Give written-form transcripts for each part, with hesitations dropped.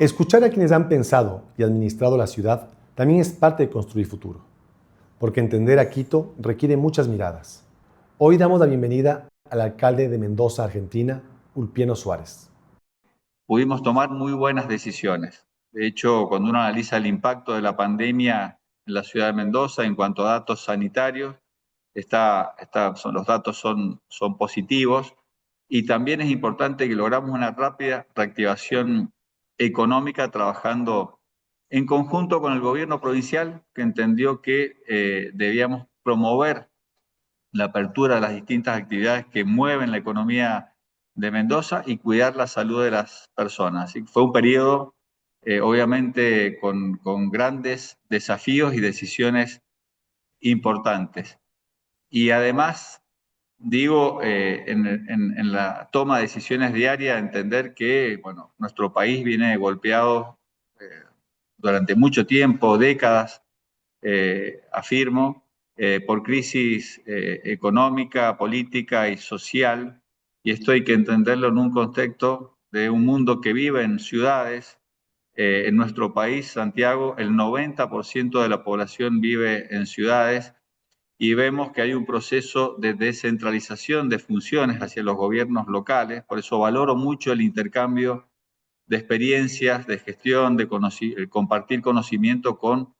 Escuchar a quienes han pensado y administrado la ciudad también es parte de construir futuro, porque entender a Quito requiere muchas miradas. Hoy damos la bienvenida al alcalde de Mendoza, Argentina, Ulpiano Suárez. Pudimos tomar muy buenas decisiones. De hecho, cuando uno analiza el impacto de la pandemia en la ciudad de Mendoza en cuanto a datos sanitarios, los datos son positivos, y también es importante que logramos una rápida reactivación económica trabajando en conjunto con el gobierno provincial, que entendió que debíamos promover la apertura de las distintas actividades que mueven la economía de Mendoza y cuidar la salud de las personas. Así que fue un periodo, obviamente, con grandes desafíos y decisiones importantes. Y además, digo, en la toma de decisiones diarias, entender que, bueno, nuestro país viene golpeado durante mucho tiempo, décadas, afirmo, por crisis económica, política y social, y esto hay que entenderlo en un contexto de un mundo que vive en ciudades. En nuestro país, Santiago, el 90% de la población vive en ciudades, y vemos que hay un proceso de descentralización de funciones hacia los gobiernos locales. Por eso valoro mucho el intercambio de experiencias, de gestión, de compartir conocimiento con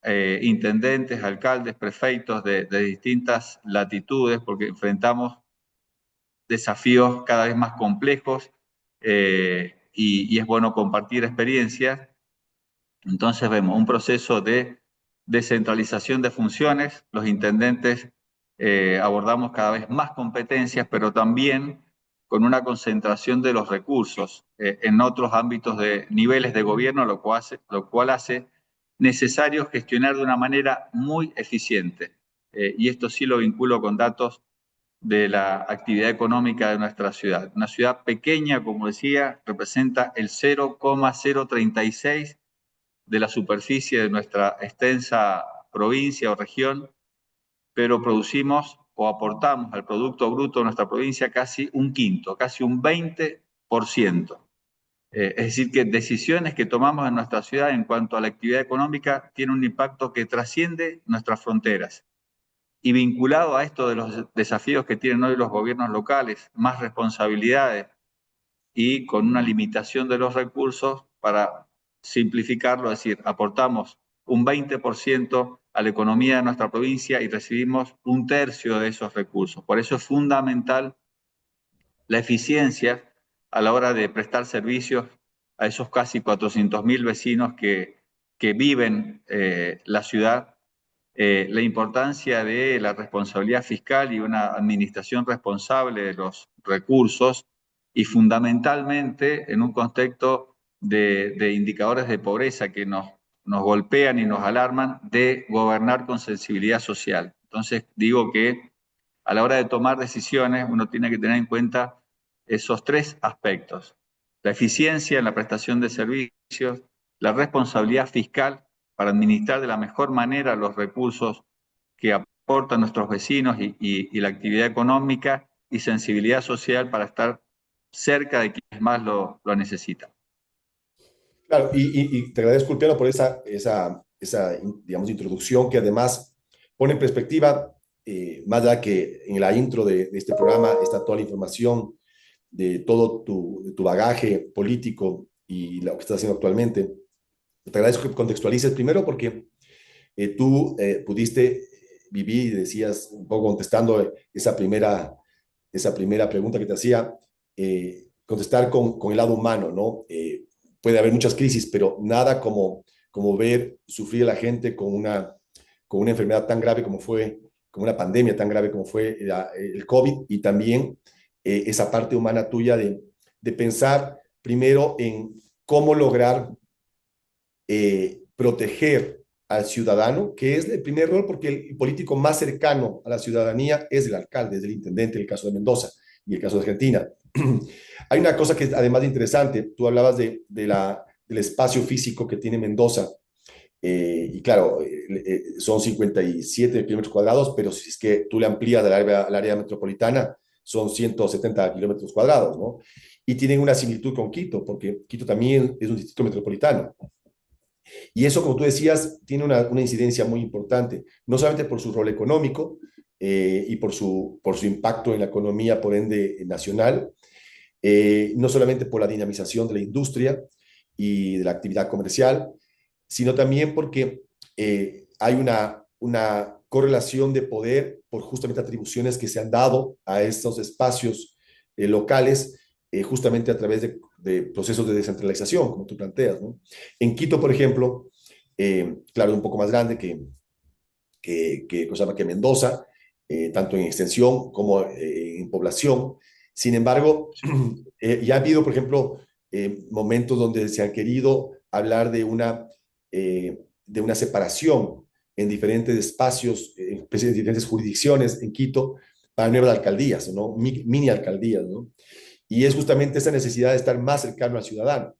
intendentes, alcaldes, prefeitos de distintas latitudes, porque enfrentamos desafíos cada vez más complejos, y es bueno compartir experiencias. Entonces vemos un proceso de descentralización de funciones. Los intendentes abordamos cada vez más competencias, pero también con una concentración de los recursos en otros ámbitos de niveles de gobierno, lo cual hace necesario gestionar de una manera muy eficiente. Y esto sí lo vinculo con datos de la actividad económica de nuestra ciudad. Una ciudad pequeña, como decía, representa el 0,036 de la superficie de nuestra extensa provincia o región, pero producimos o aportamos al Producto Bruto de nuestra provincia casi un quinto, casi un 20%. Es decir, que decisiones que tomamos en nuestra ciudad en cuanto a la actividad económica tienen un impacto que trasciende nuestras fronteras. Y vinculado a esto de los desafíos que tienen hoy los gobiernos locales, más responsabilidades y con una limitación de los recursos, para simplificarlo, es decir, aportamos un 20% a la economía de nuestra provincia y recibimos un tercio de esos recursos. Por eso es fundamental la eficiencia a la hora de prestar servicios a esos casi 400.000 vecinos que viven la ciudad, la importancia de la responsabilidad fiscal y una administración responsable de los recursos, y fundamentalmente en un contexto de indicadores de pobreza que nos golpean y nos alarman, de gobernar con sensibilidad social. Entonces digo que a la hora de tomar decisiones uno tiene que tener en cuenta esos tres aspectos: la eficiencia en la prestación de servicios, la responsabilidad fiscal para administrar de la mejor manera los recursos que aportan nuestros vecinos y la actividad económica, y sensibilidad social para estar cerca de quienes más lo necesitan. Claro, y te agradezco, Ulpiano, por esa digamos, introducción que además pone en perspectiva, más allá que en la intro de este programa está toda la información de todo tu bagaje político y lo que estás haciendo actualmente. Te agradezco que contextualices primero porque tú pudiste vivir, y decías, un poco contestando esa primera pregunta que te hacía, contestar con el lado humano, ¿no? Puede haber muchas crisis, pero nada como ver sufrir a la gente con una enfermedad tan grave como fue, como una pandemia tan grave como fue el COVID, y también esa parte humana tuya de pensar primero en cómo lograr proteger al ciudadano, que es el primer rol, porque el político más cercano a la ciudadanía es el alcalde, es el intendente, en el caso de Mendoza y el caso de Argentina. Hay una cosa que es además interesante, tú hablabas del espacio físico que tiene Mendoza, y claro, son 57 kilómetros cuadrados, pero si es que tú le amplías al área metropolitana, son 170 kilómetros cuadrados, ¿no? Y tienen una similitud con Quito, porque Quito también es un distrito metropolitano. Y eso, como tú decías, tiene una incidencia muy importante, no solamente por su rol económico y por su impacto en la economía, por ende, nacional, no solamente por la dinamización de la industria y de la actividad comercial, sino también porque hay una correlación de poder por justamente atribuciones que se han dado a estos espacios locales, justamente a través de procesos de descentralización, como tú planteas, ¿no? En Quito, por ejemplo, claro, es un poco más grande que Mendoza, tanto en extensión como en población. Sin embargo, ya ha habido, por ejemplo, momentos donde se han querido hablar de una separación en diferentes espacios, en diferentes jurisdicciones en Quito, para nuevas alcaldías, ¿no? Mini alcaldías, ¿no? Y es justamente esa necesidad de estar más cercano al ciudadano.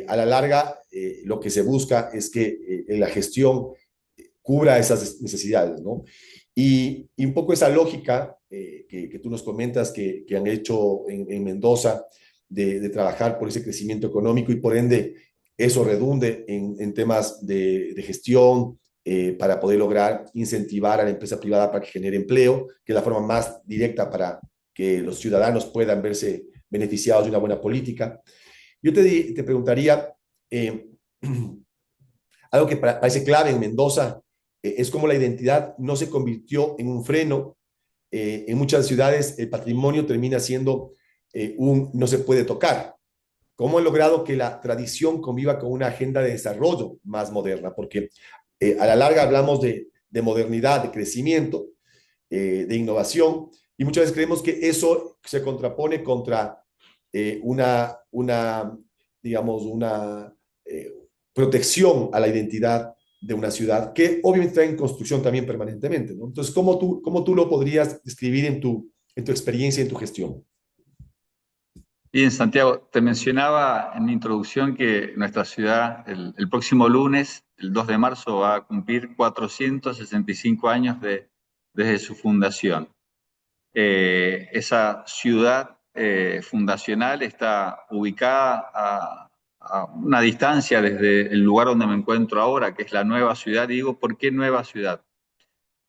A la larga, lo que se busca es que la gestión cubra esas necesidades, ¿no? Y un poco esa lógica que tú nos comentas que han hecho en Mendoza de trabajar por ese crecimiento económico y por ende eso redunde en temas de gestión para poder lograr incentivar a la empresa privada para que genere empleo, que es la forma más directa para que los ciudadanos puedan verse beneficiados de una buena política. Yo te preguntaría, eh, algo que parece clave en Mendoza es cómo la identidad no se convirtió en un freno. En muchas ciudades el patrimonio termina siendo no se puede tocar. ¿Cómo han logrado que la tradición conviva con una agenda de desarrollo más moderna? Porque a la larga hablamos de modernidad, de crecimiento, de innovación, y muchas veces creemos que eso se contrapone contra una digamos, una eh, protección a la identidad de una ciudad, que obviamente está en construcción también permanentemente, ¿no? Entonces, cómo tú lo podrías describir en tu experiencia, en tu gestión? Bien, Santiago, te mencionaba en mi introducción que nuestra ciudad el próximo lunes, el 2 de marzo, va a cumplir 465 años desde su fundación. Esa ciudad fundacional está ubicada a una distancia desde el lugar donde me encuentro ahora, que es la nueva ciudad. Y digo, ¿por qué nueva ciudad?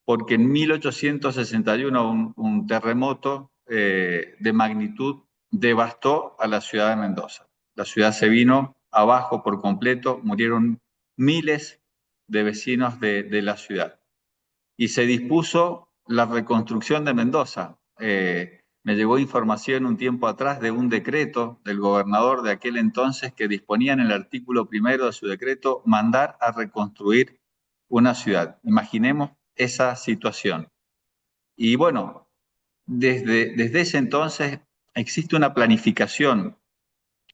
Porque en 1861 un terremoto de magnitud devastó a la ciudad de Mendoza. La ciudad se vino abajo por completo, murieron miles de vecinos de la ciudad. Y se dispuso la reconstrucción de Mendoza. Me llegó información un tiempo atrás de un decreto del gobernador de aquel entonces que disponía en el artículo primero de su decreto mandar a reconstruir una ciudad. Imaginemos esa situación. Y bueno, desde ese entonces existe una planificación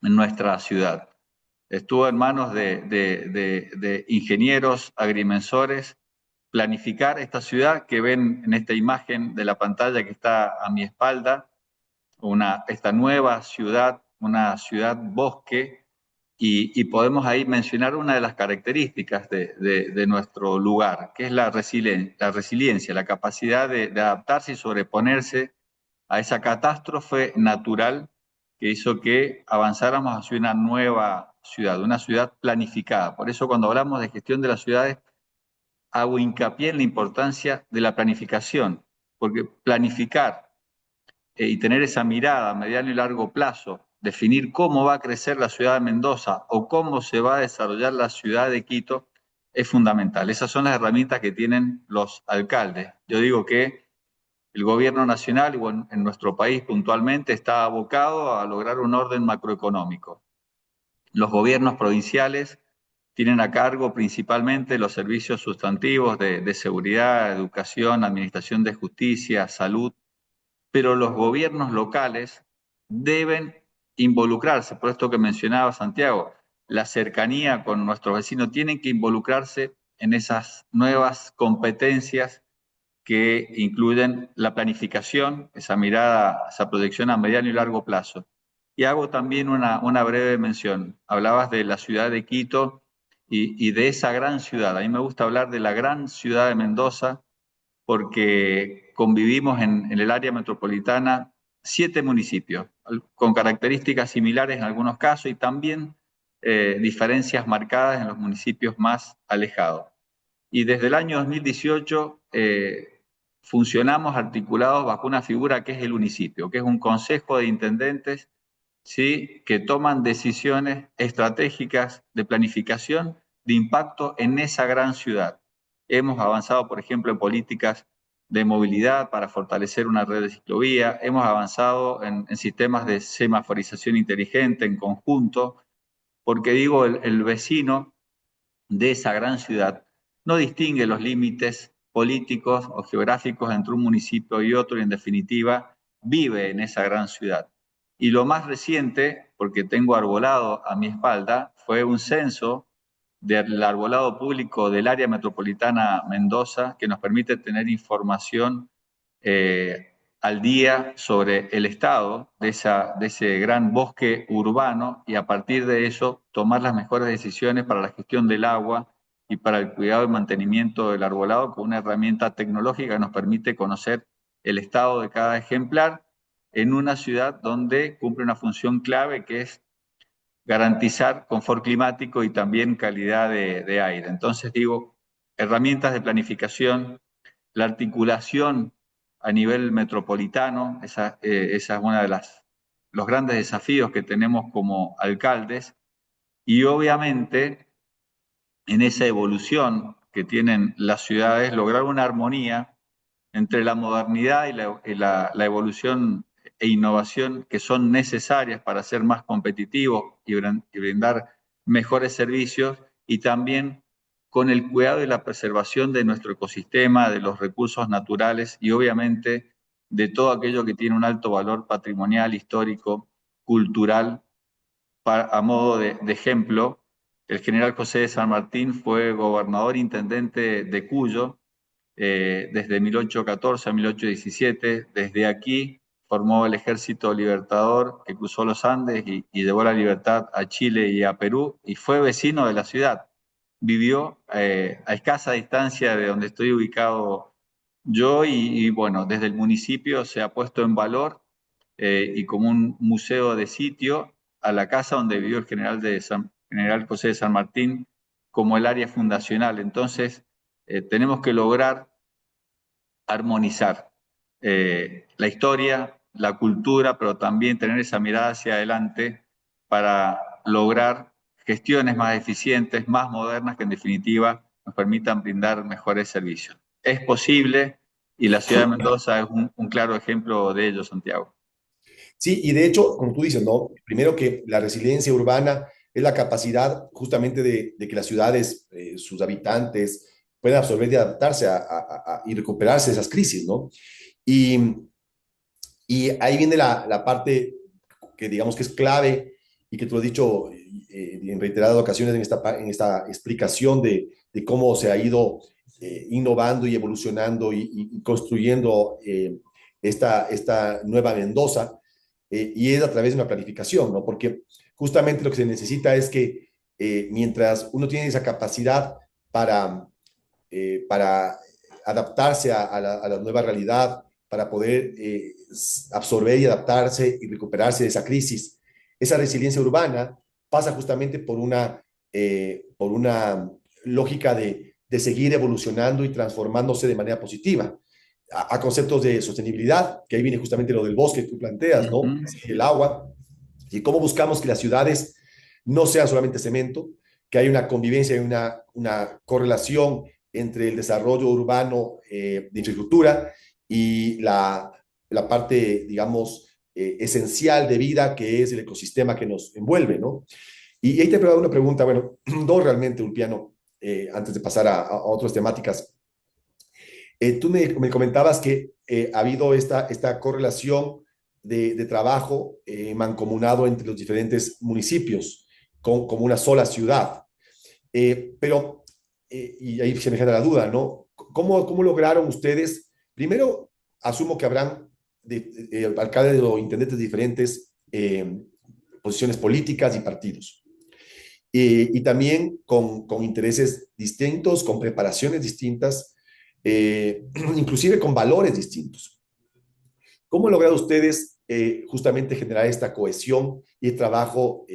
en nuestra ciudad. Estuvo en manos de ingenieros, agrimensores, planificar esta ciudad que ven en esta imagen de la pantalla que está a mi espalda, esta nueva ciudad, una ciudad bosque, y podemos ahí mencionar una de las características de nuestro lugar, que es la resiliencia, la capacidad de adaptarse y sobreponerse a esa catástrofe natural que hizo que avanzáramos hacia una nueva ciudad, una ciudad planificada. Por eso cuando hablamos de gestión de las ciudades, hago hincapié en la importancia de la planificación, porque planificar y tener esa mirada a mediano y largo plazo, definir cómo va a crecer la ciudad de Mendoza o cómo se va a desarrollar la ciudad de Quito, es fundamental. Esas son las herramientas que tienen los alcaldes. Yo digo que el gobierno nacional, y bueno, en nuestro país puntualmente, está abocado a lograr un orden macroeconómico. Los gobiernos provinciales tienen a cargo principalmente los servicios sustantivos de seguridad, educación, administración de justicia, salud, pero los gobiernos locales deben involucrarse, por esto que mencionaba Santiago, la cercanía con nuestros vecinos, tienen que involucrarse en esas nuevas competencias que incluyen la planificación, esa mirada, esa proyección a mediano y largo plazo. Y hago también una breve mención. Hablabas de la ciudad de Quito y de esa gran ciudad. A mí me gusta hablar de la gran ciudad de Mendoza, porque convivimos en el área metropolitana 7 municipios, con características similares en algunos casos y también diferencias marcadas en los municipios más alejados. Y desde el año 2018 funcionamos articulados bajo una figura que es el municipio, que es un consejo de intendentes, ¿sí?, que toman decisiones estratégicas de planificación de impacto en esa gran ciudad. Hemos avanzado, por ejemplo, en políticas de movilidad para fortalecer una red de ciclovía, hemos avanzado en sistemas de semaforización inteligente en conjunto, porque digo, el vecino de esa gran ciudad no distingue los límites políticos o geográficos entre un municipio y otro y en definitiva vive en esa gran ciudad. Y lo más reciente, porque tengo arbolado a mi espalda, fue un censo del arbolado público del área metropolitana Mendoza que nos permite tener información al día sobre el estado de ese gran bosque urbano y a partir de eso tomar las mejores decisiones para la gestión del agua y para el cuidado y mantenimiento del arbolado con una herramienta tecnológica que nos permite conocer el estado de cada ejemplar en una ciudad donde cumple una función clave que es garantizar confort climático y también calidad de aire. Entonces digo, herramientas de planificación, la articulación a nivel metropolitano, esa es uno de los grandes desafíos que tenemos como alcaldes, y obviamente en esa evolución que tienen las ciudades, lograr una armonía entre la modernidad y la evolución e innovación que son necesarias para ser más competitivos y brindar mejores servicios, y también con el cuidado y la preservación de nuestro ecosistema, de los recursos naturales y obviamente de todo aquello que tiene un alto valor patrimonial, histórico, cultural. A modo de ejemplo, el general José de San Martín fue gobernador intendente de Cuyo desde 1814 a 1817. Desde aquí formó el Ejército Libertador que cruzó los Andes y llevó la libertad a Chile y a Perú, y fue vecino de la ciudad. Vivió a escasa distancia de donde estoy ubicado yo y bueno, desde el municipio se ha puesto en valor y como un museo de sitio a la casa donde vivió el general José de San Martín como el área fundacional. Entonces, tenemos que lograr armonizar la historia, la cultura, pero también tener esa mirada hacia adelante para lograr gestiones más eficientes, más modernas, que en definitiva nos permitan brindar mejores servicios. Es posible y la ciudad de Mendoza es un claro ejemplo de ello, Santiago. Sí, y de hecho, como tú dices, ¿no? Primero que la resiliencia urbana es la capacidad justamente de que las ciudades, sus habitantes, puedan absorber y adaptarse y recuperarse de esas crisis, ¿no? Y, y ahí viene la parte que digamos que es clave y que tú has dicho en reiteradas ocasiones en esta explicación de cómo se ha ido innovando y evolucionando y construyendo esta nueva Mendoza, y es a través de una planificación, ¿no? Porque justamente lo que se necesita es que mientras uno tiene esa capacidad para adaptarse a la nueva realidad, para poder absorber y adaptarse y recuperarse de esa crisis. Esa resiliencia urbana pasa justamente por una lógica de seguir evolucionando y transformándose de manera positiva a conceptos de sostenibilidad, que ahí viene justamente lo del bosque que tú planteas, ¿no? El agua, y cómo buscamos que las ciudades no sean solamente cemento, que hay una convivencia y una correlación entre el desarrollo urbano de infraestructura y la parte, digamos, esencial de vida que es el ecosistema que nos envuelve, ¿no? Y ahí te he preguntado una pregunta, bueno, dos realmente, Ulpiano, antes de pasar a otras temáticas. Tú me comentabas que ha habido esta correlación de trabajo mancomunado entre los diferentes municipios como una sola ciudad. Pero, y ahí se me genera la duda, ¿no? ¿Cómo lograron ustedes? Primero, asumo que habrán alcaldes o intendentes de diferentes posiciones políticas y partidos. Y también con intereses distintos, con preparaciones distintas. inclusive con valores distintos. ¿Cómo han logrado ustedes justamente generar esta cohesión y trabajo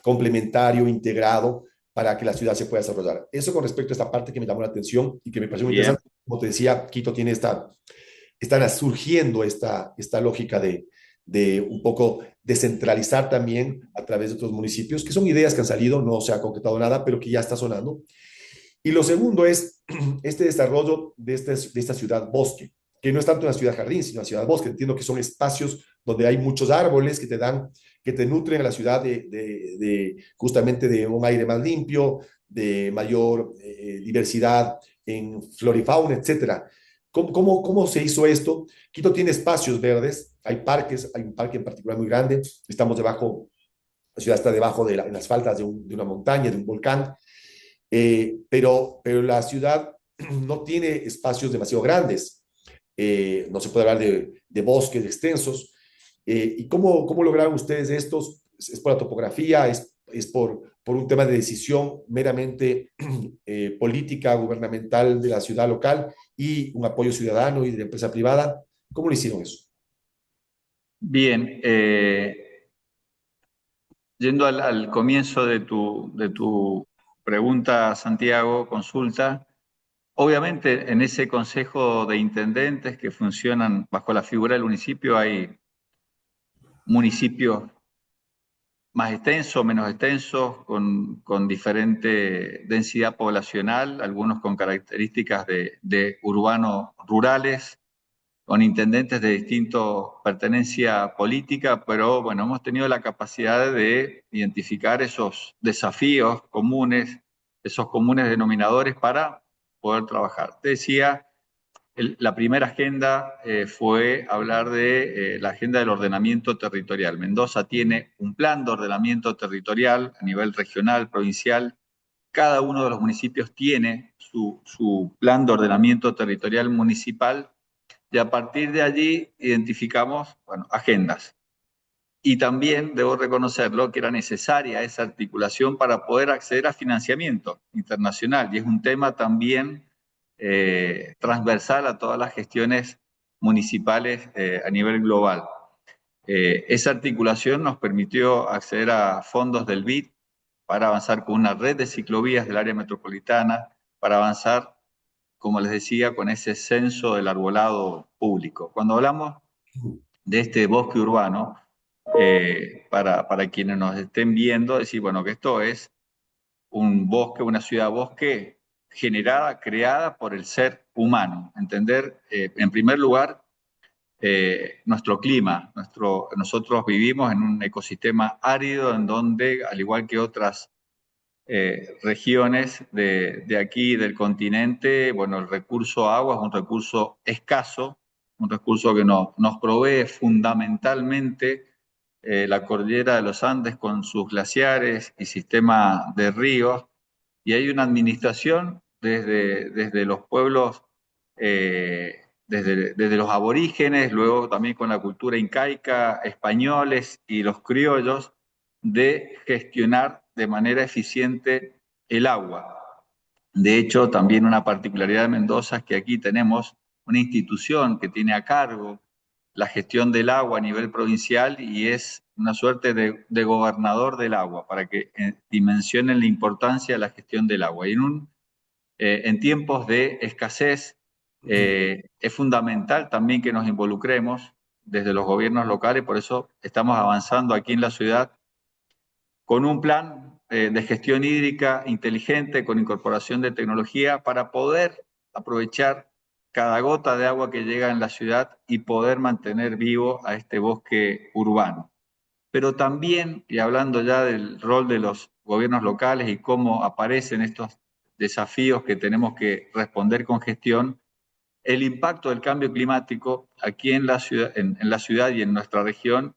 complementario, integrado, para que la ciudad se pueda desarrollar? Eso con respecto a esta parte que me llamó la atención y que me pareció muy Bien, interesante. Como te decía, Quito tiene están surgiendo esta lógica de un poco descentralizar también a través de otros municipios, que son ideas que han salido, no se ha concretado nada, pero que ya está sonando. Y lo segundo es este desarrollo de esta ciudad bosque, que no es tanto una ciudad jardín, sino una ciudad bosque. Entiendo que son espacios donde hay muchos árboles que te nutren a la ciudad justamente de un aire más limpio, de mayor diversidad en flora y fauna, etcétera. ¿Cómo se hizo esto? Quito tiene espacios verdes, hay parques, hay un parque en particular muy grande, estamos debajo, la ciudad está debajo en las faldas de una montaña, de un volcán, pero la ciudad no tiene espacios demasiado grandes, no se puede hablar de bosques extensos. ¿Y cómo lograron ustedes estos? ¿Es por la topografía? ¿Es por un tema de decisión meramente política, gubernamental de la ciudad local y un apoyo ciudadano y de la empresa privada? ¿Cómo lo hicieron eso? bien. Yendo al comienzo de tu pregunta, Santiago, consulta, obviamente en ese consejo de intendentes que funcionan bajo la figura del municipio hay municipios más extensos, menos extensos, con diferente densidad poblacional, algunos con características de urbanos rurales, con intendentes de distinta pertenencia política, pero bueno, hemos tenido la capacidad de identificar esos desafíos comunes, esos comunes denominadores para poder trabajar. Te decía, la primera agenda fue hablar de la agenda del ordenamiento territorial. Mendoza tiene un plan de ordenamiento territorial a nivel regional, provincial. Cada uno de los municipios tiene su plan de ordenamiento territorial municipal y a partir de allí identificamos, bueno, agendas. Y también debo reconocerlo que era necesaria esa articulación para poder acceder a financiamiento internacional. Y es un tema también transversal a todas las gestiones municipales a nivel global. Esa articulación nos permitió acceder a fondos del BID para avanzar con una red de ciclovías del área metropolitana, para avanzar, como les decía, con ese censo del arbolado público. Cuando hablamos de este bosque urbano, para quienes nos estén viendo, decir, bueno, que esto es un bosque, una ciudad bosque generada, creada por el ser humano. Entender, en primer lugar, nuestro clima. Nosotros vivimos en un ecosistema árido en donde, al igual que otras regiones de aquí, del continente, bueno, el recurso agua es un recurso escaso, un recurso que nos provee fundamentalmente la cordillera de los Andes con sus glaciares y sistema de ríos, y hay una administración desde los pueblos, desde los aborígenes, luego también con la cultura incaica, españoles y los criollos, de gestionar de manera eficiente el agua. De hecho, también una particularidad de Mendoza es que aquí tenemos una institución que tiene a cargo la gestión del agua a nivel provincial y es una suerte de gobernador del agua para que dimensionen la importancia de la gestión del agua. Y en tiempos de escasez es fundamental también que nos involucremos desde los gobiernos locales, por eso estamos avanzando aquí en la ciudad con un plan de gestión hídrica inteligente, con incorporación de tecnología para poder aprovechar cada gota de agua que llega en la ciudad y poder mantener vivo a este bosque urbano. Pero también, y hablando ya del rol de los gobiernos locales y cómo aparecen estos desafíos que tenemos que responder con gestión, el impacto del cambio climático aquí en la ciudad y en nuestra región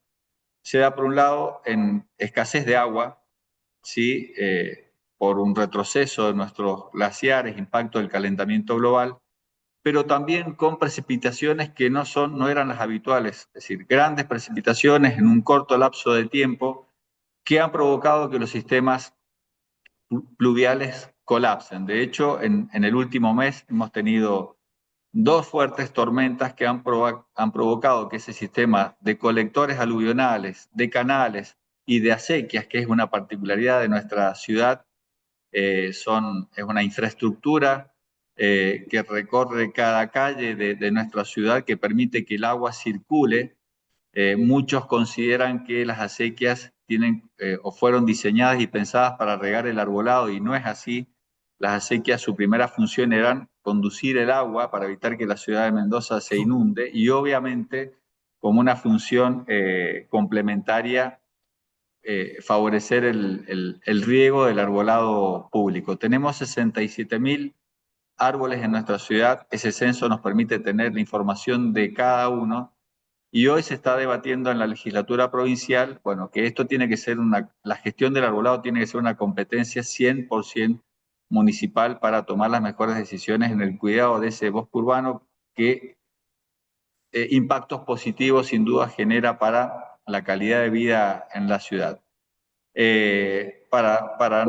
se da por un lado en escasez de agua, ¿sí? Por un retroceso de nuestros glaciares, impacto del calentamiento global, pero también con precipitaciones que no eran las habituales, es decir, grandes precipitaciones en un corto lapso de tiempo que han provocado que los sistemas pluviales colapsen. De hecho, en el último mes hemos tenido dos fuertes tormentas que han provocado que ese sistema de colectores aluvionales, de canales y de acequias, que es una particularidad de nuestra ciudad, es una infraestructura que recorre cada calle de nuestra ciudad que permite que el agua circule. Muchos consideran que las acequias tienen o fueron diseñadas y pensadas para regar el arbolado y no es así. Las acequias, su primera función era conducir el agua para evitar que la ciudad de Mendoza se inunde y obviamente como una función complementaria favorecer el riego del arbolado público. Tenemos 67.000 árboles en nuestra ciudad. Ese censo nos permite tener la información de cada uno. Y hoy se está debatiendo en la legislatura provincial, bueno, que esto tiene que ser la gestión del arbolado tiene que ser una competencia 100% municipal para tomar las mejores decisiones en el cuidado de ese bosque urbano que impactos positivos sin duda genera para la calidad de vida en la ciudad. Para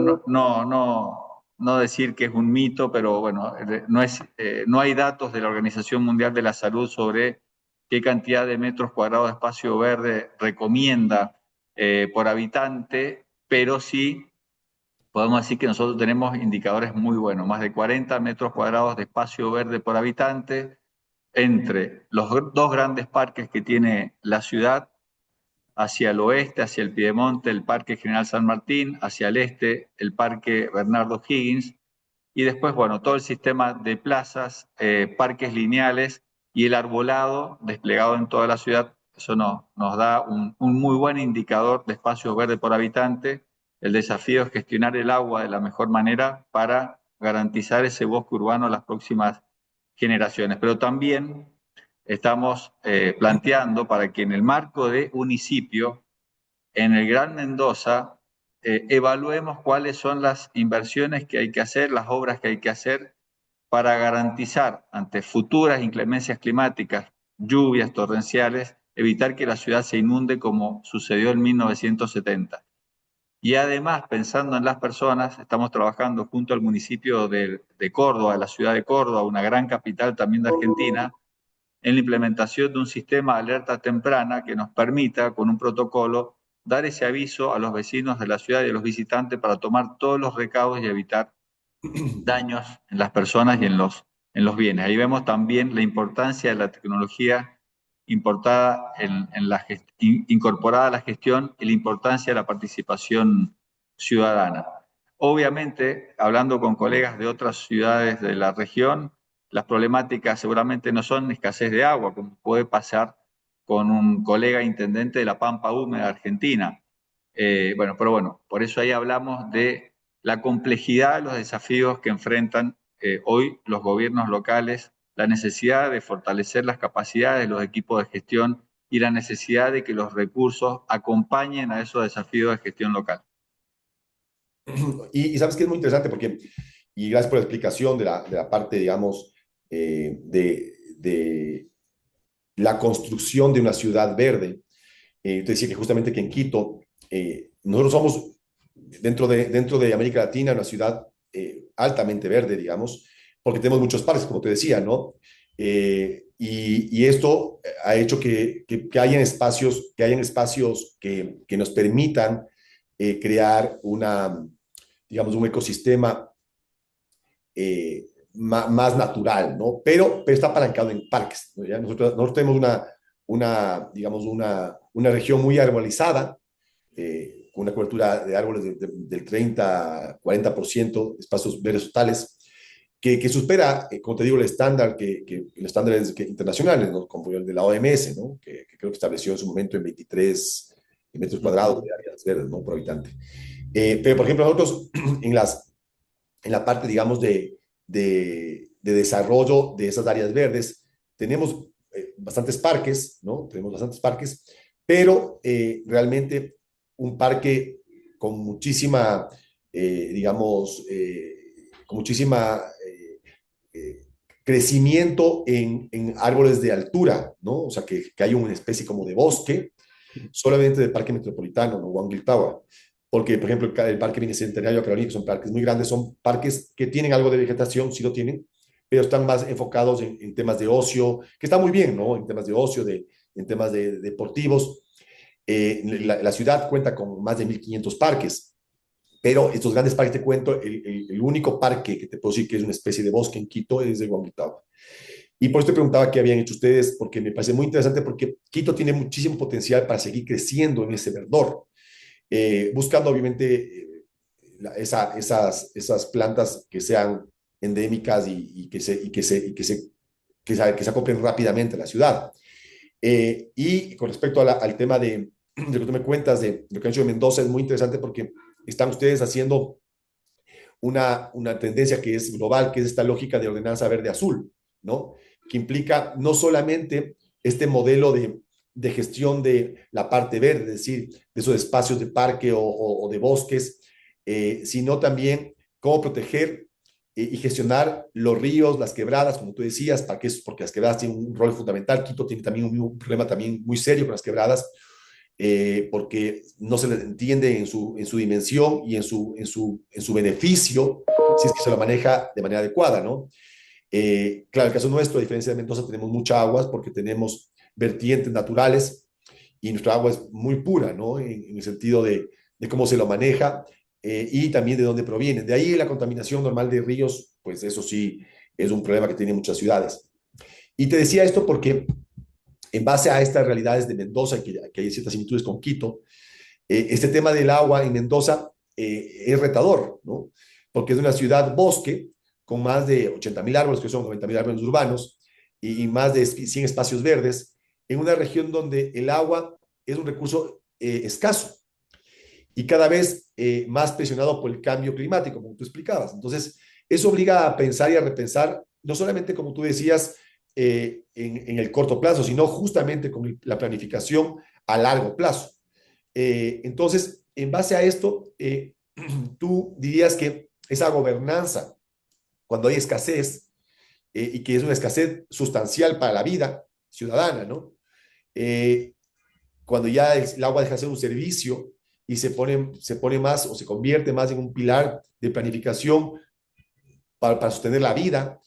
no decir que es un mito, pero bueno, no hay datos de la Organización Mundial de la Salud sobre qué cantidad de metros cuadrados de espacio verde recomienda por habitante, pero sí podemos decir que nosotros tenemos indicadores muy buenos, más de 40 metros cuadrados de espacio verde por habitante entre los dos grandes parques que tiene la ciudad, hacia el oeste, hacia el Piedemonte, el Parque General San Martín, hacia el este, el Parque Bernardo Higgins, y después, bueno, todo el sistema de plazas, parques lineales y el arbolado desplegado en toda la ciudad. Eso nos da un muy buen indicador de espacio verde por habitante. El desafío es gestionar el agua de la mejor manera para garantizar ese bosque urbano a las próximas generaciones. Pero también estamos planteando para que en el marco de municipio, en el Gran Mendoza, evaluemos cuáles son las inversiones que hay que hacer, las obras que hay que hacer para garantizar ante futuras inclemencias climáticas, lluvias torrenciales, evitar que la ciudad se inunde como sucedió en 1970. Y además, pensando en las personas, estamos trabajando junto al municipio de Córdoba, de la ciudad de Córdoba, una gran capital también de Argentina, en la implementación de un sistema de alerta temprana que nos permita, con un protocolo, dar ese aviso a los vecinos de la ciudad y a los visitantes para tomar todos los recaudos y evitar daños en las personas y en los bienes. Ahí vemos también la importancia de la tecnología incorporada a la gestión y la importancia de la participación ciudadana. Obviamente, hablando con colegas de otras ciudades de la región, las problemáticas seguramente no son escasez de agua, como puede pasar con un colega intendente de la Pampa Húmeda Argentina. Pero bueno, por eso ahí hablamos de la complejidad de los desafíos que enfrentan hoy los gobiernos locales, la necesidad de fortalecer las capacidades de los equipos de gestión y la necesidad de que los recursos acompañen a esos desafíos de gestión local. Y sabes que es muy interesante porque, y gracias por la explicación de la parte, digamos, de la construcción de una ciudad verde. Te decía que justamente que en Quito, nosotros somos, dentro de América Latina, una ciudad altamente verde, digamos, porque tenemos muchos parques, como te decía, ¿no? Y esto ha hecho que hayan espacios, que nos permitan crear digamos, un ecosistema más natural, ¿no? Pero está apalancado en parques, ¿no? ¿Ya? Nosotros tenemos digamos, una región muy arbolizada, con una cobertura de árboles del 30-40%, espacios verdes totales, que supera, como te digo, el estándar los estándares internacionales, ¿no? Como el de la OMS, ¿no? Que creo que estableció en su momento en 23 metros cuadrados de áreas verdes, ¿no? Por habitante. Pero, por ejemplo, nosotros en la parte, digamos, de desarrollo de esas áreas verdes, tenemos bastantes parques, ¿no? Tenemos bastantes parques, pero realmente un parque con muchísima, digamos, con muchísima crecimiento en árboles de altura, ¿no? O sea, que hay una especie como de bosque, solamente del Parque Metropolitano, ¿no? Huanguiltawa. porque, por ejemplo, el Parque Bicentenario de Carolina, que son parques muy grandes, son parques que tienen algo de vegetación, sí lo tienen, pero están más enfocados en temas de ocio, que está muy bien, ¿no? En temas de ocio, en temas de deportivos. La ciudad cuenta con más de 1.500 parques, pero estos grandes parques, te cuento, el único parque que te puedo decir que es una especie de bosque en Quito es de Guamitao. Y por eso te preguntaba qué habían hecho ustedes, porque me parece muy interesante, porque Quito tiene muchísimo potencial para seguir creciendo en ese verdor, buscando obviamente esas plantas que sean endémicas y que se acoplen rápidamente a la ciudad. Y con respecto al tema de lo que tú me cuentas de lo que han hecho en Mendoza, es muy interesante porque están ustedes haciendo una tendencia que es global, que es esta lógica de ordenanza verde-azul, ¿no? Que implica no solamente este modelo de gestión de la parte verde, es decir, de esos espacios de parque o de bosques, sino también cómo proteger y gestionar los ríos, las quebradas, como tú decías, porque las quebradas tienen un rol fundamental. Quito tiene también un problema también muy serio con las quebradas, porque no se le entiende en su dimensión y en su beneficio si es que se lo maneja de manera adecuada, ¿no? Claro, el caso nuestro, a diferencia de Mendoza, tenemos mucha agua porque tenemos vertientes naturales y nuestra agua es muy pura, ¿no? En el sentido de cómo se lo maneja, y también de dónde proviene. De ahí la contaminación normal de ríos, pues eso sí es un problema que tienen muchas ciudades. Y te decía esto porque en base a estas realidades de Mendoza, que hay ciertas similitudes con Quito, este tema del agua en Mendoza es retador, ¿no? Porque es una ciudad bosque con más de 80.000 árboles, que son 90.000 árboles urbanos, y más de 100 espacios verdes, en una región donde el agua es un recurso escaso y cada vez más presionado por el cambio climático, como tú explicabas. Entonces, eso obliga a pensar y a repensar, no solamente, como tú decías, en el corto plazo, sino justamente con la planificación a largo plazo. Entonces, en base a esto, tú dirías que esa gobernanza, cuando hay escasez, y que es una escasez sustancial para la vida ciudadana, ¿no? Eh, Cuando ya el agua deja de ser un servicio y se pone más o se convierte más en un pilar de planificación para sostener la vida,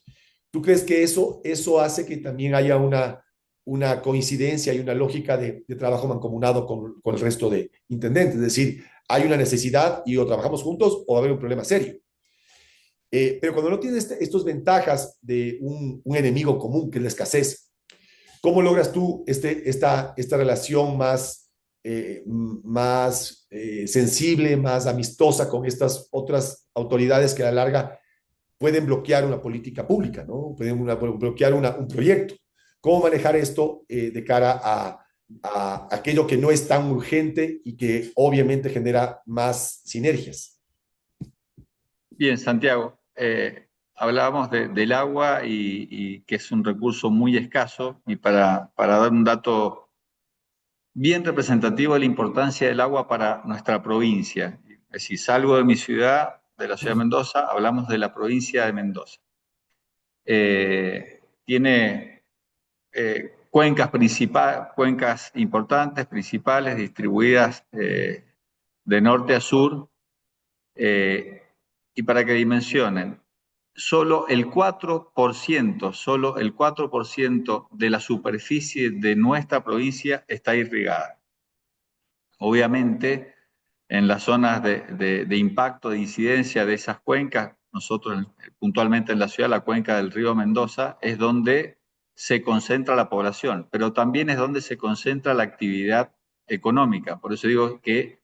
¿tú crees que eso hace que también haya una coincidencia y una lógica de trabajo mancomunado con el resto de intendentes? Es decir, hay una necesidad y o trabajamos juntos o va a haber un problema serio. Pero cuando no tienes estos ventajas de un enemigo común, que es la escasez, ¿cómo logras tú esta relación más sensible, más amistosa con estas otras autoridades que a la larga pueden bloquear una política pública, ¿no? Pueden bloquear un proyecto? ¿Cómo manejar esto de cara a aquello que no es tan urgente y que obviamente genera más sinergias? Bien, Santiago, hablábamos del agua y que es un recurso muy escaso, y para dar un dato bien representativo de la importancia del agua para nuestra provincia. Si salgo de mi ciudad, de la ciudad de Mendoza, hablamos de la provincia de Mendoza. Tiene cuencas importantes, principales, distribuidas de norte a sur, eh, y para que dimensionen, solo el 4% de la superficie de nuestra provincia está irrigada. Obviamente, en las zonas de impacto, de incidencia de esas cuencas, nosotros puntualmente en la ciudad, la cuenca del río Mendoza, es donde se concentra la población, pero también es donde se concentra la actividad económica. Por eso digo que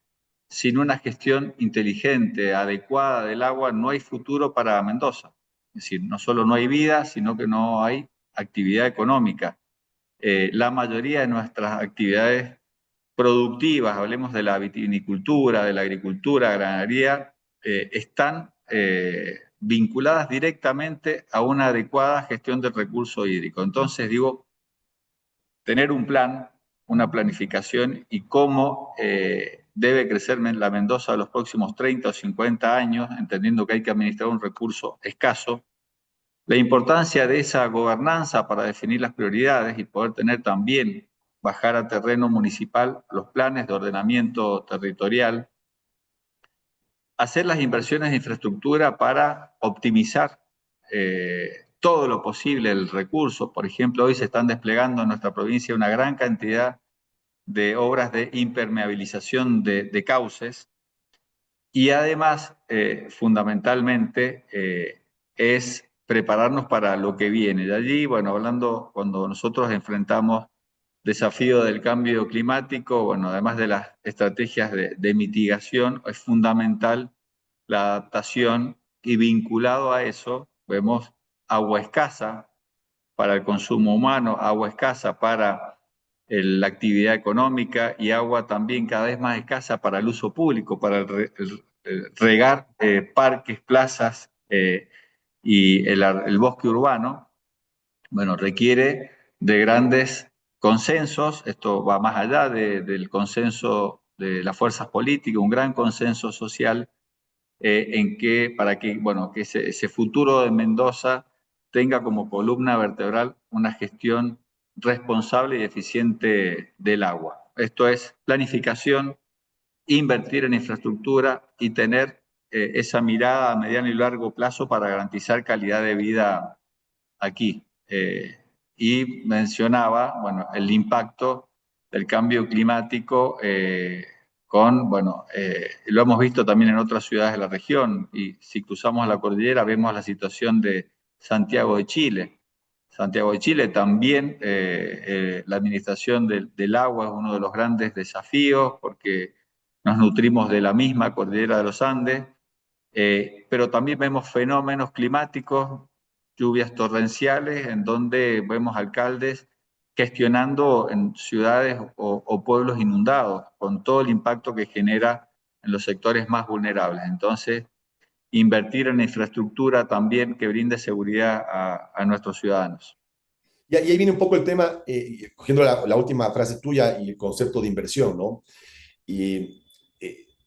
sin una gestión inteligente, adecuada del agua, no hay futuro para Mendoza. Es decir, no solo no hay vida, sino que no hay actividad económica. La mayoría de nuestras actividades productivas, hablemos de la vitivinicultura, de la agricultura, ganadería, están vinculadas directamente a una adecuada gestión del recurso hídrico. Entonces, digo, tener un plan, una planificación y cómo debe crecer la Mendoza los próximos 30 o 50 años, entendiendo que hay que administrar un recurso escaso, la importancia de esa gobernanza para definir las prioridades y poder tener también, bajar a terreno municipal los planes de ordenamiento territorial, hacer las inversiones de infraestructura para optimizar todo lo posible el recurso. Por ejemplo, hoy se están desplegando en nuestra provincia una gran cantidad de obras de impermeabilización de cauces y además, fundamentalmente, es prepararnos para lo que viene. De allí, bueno, hablando cuando nosotros enfrentamos desafío del cambio climático, bueno, además de las estrategias de mitigación, es fundamental la adaptación y vinculado a eso, vemos agua escasa para el consumo humano, agua escasa para la actividad económica y agua también cada vez más escasa para el uso público, para el regar parques, plazas y el bosque urbano. Bueno, requiere de grandes consensos, esto va más allá del consenso de las fuerzas políticas, un gran consenso social en que, para que, bueno, que ese futuro de Mendoza tenga como columna vertebral una gestión responsable y eficiente del agua. Esto es planificación, invertir en infraestructura y tener esa mirada a mediano y largo plazo para garantizar calidad de vida aquí. Y mencionaba, bueno, el impacto del cambio climático bueno, lo hemos visto también en otras ciudades de la región y si cruzamos la cordillera vemos la situación de Santiago de Chile. Santiago de Chile también, la administración del agua es uno de los grandes desafíos porque nos nutrimos de la misma cordillera de los Andes, pero también vemos fenómenos climáticos, lluvias torrenciales, en donde vemos alcaldes gestionando en ciudades o pueblos inundados, con todo el impacto que genera en los sectores más vulnerables. Entonces, invertir en infraestructura también que brinde seguridad a nuestros ciudadanos. Y ahí viene un poco el tema, cogiendo la última frase tuya y el concepto de inversión, ¿no? Y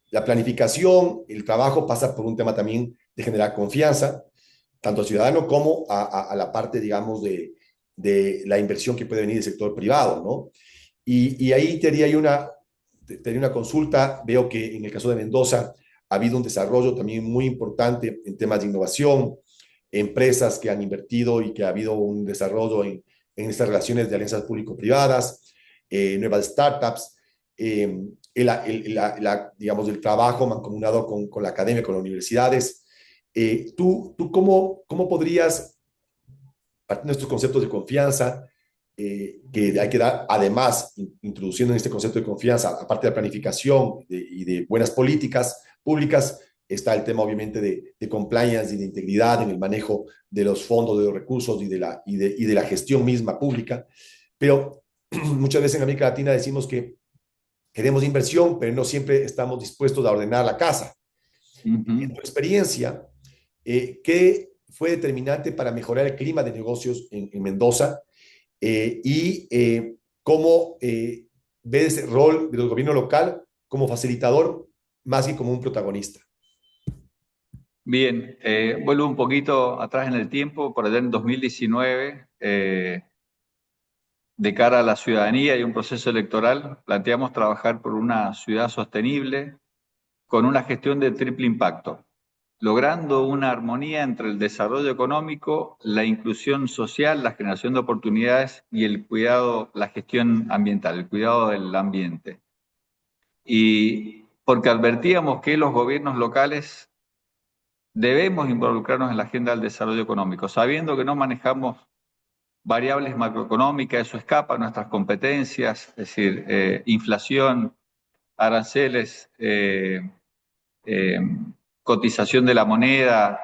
la planificación, el trabajo pasa por un tema también de generar confianza, tanto al ciudadano como a la parte, digamos, de la inversión que puede venir del sector privado, ¿no? Y ahí te haría una consulta. Veo que en el caso de Mendoza ha habido un desarrollo también muy importante en temas de innovación, empresas que han invertido y que ha habido un desarrollo en estas relaciones de alianzas público-privadas, nuevas startups, digamos, el trabajo mancomunado con la academia, con las universidades. ¿Tú cómo podrías, partiendo de estos conceptos de confianza, que hay que dar, además, introduciendo en este concepto de confianza, aparte de la planificación y de buenas políticas públicas, está el tema obviamente de compliance y de integridad en el manejo de los fondos, de los recursos y de la gestión misma pública? Pero muchas veces en América Latina decimos que queremos inversión, pero no siempre estamos dispuestos a ordenar la casa. En tu experiencia, ¿qué fue determinante para mejorar el clima de negocios en Mendoza? Y cómo ves el rol del gobierno local como facilitador más que como un protagonista. Bien, vuelvo un poquito atrás en el tiempo, por allá en 2019, de cara a la ciudadanía y un proceso electoral, planteamos trabajar por una ciudad sostenible con una gestión de triple impacto, logrando una armonía entre el desarrollo económico, la inclusión social, la generación de oportunidades y el cuidado, la gestión ambiental, el cuidado del ambiente. Y porque advertíamos que los gobiernos locales debemos involucrarnos en la agenda del desarrollo económico, sabiendo que no manejamos variables macroeconómicas, eso escapa a nuestras competencias, es decir, inflación, aranceles, eh, cotización de la moneda,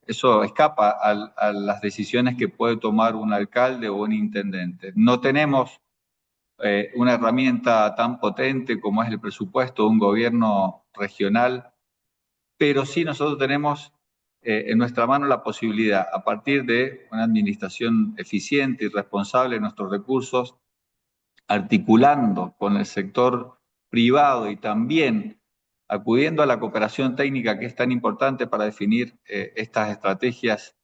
eso escapa a las decisiones que puede tomar un alcalde o un intendente. No tenemos una herramienta tan potente como es el presupuesto de un gobierno regional, pero sí nosotros tenemos en nuestra mano la posibilidad, a partir de una administración eficiente y responsable de nuestros recursos, articulando con el sector privado y también acudiendo a la cooperación técnica que es tan importante para definir estas estrategias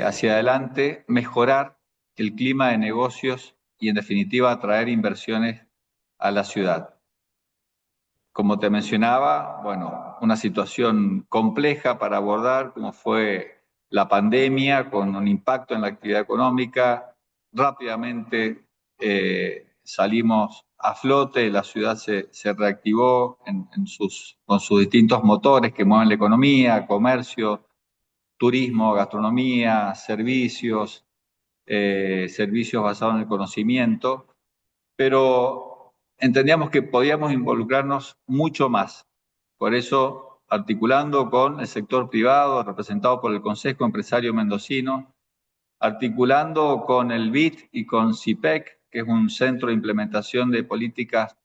hacia adelante, mejorar el clima de negocios y en definitiva atraer inversiones a la ciudad. como te mencionaba, bueno, una situación compleja para abordar, como fue la pandemia, con un impacto en la actividad económica. Rápidamente salimos a flote, la ciudad se reactivó con sus distintos motores que mueven la economía, comercio, turismo, gastronomía, servicios, servicios basados en el conocimiento, pero entendíamos que podíamos involucrarnos mucho más. Por eso, articulando con el sector privado, representado por el Consejo Empresario Mendocino, articulando con el BID y con CIPEC, que es un centro de implementación de políticas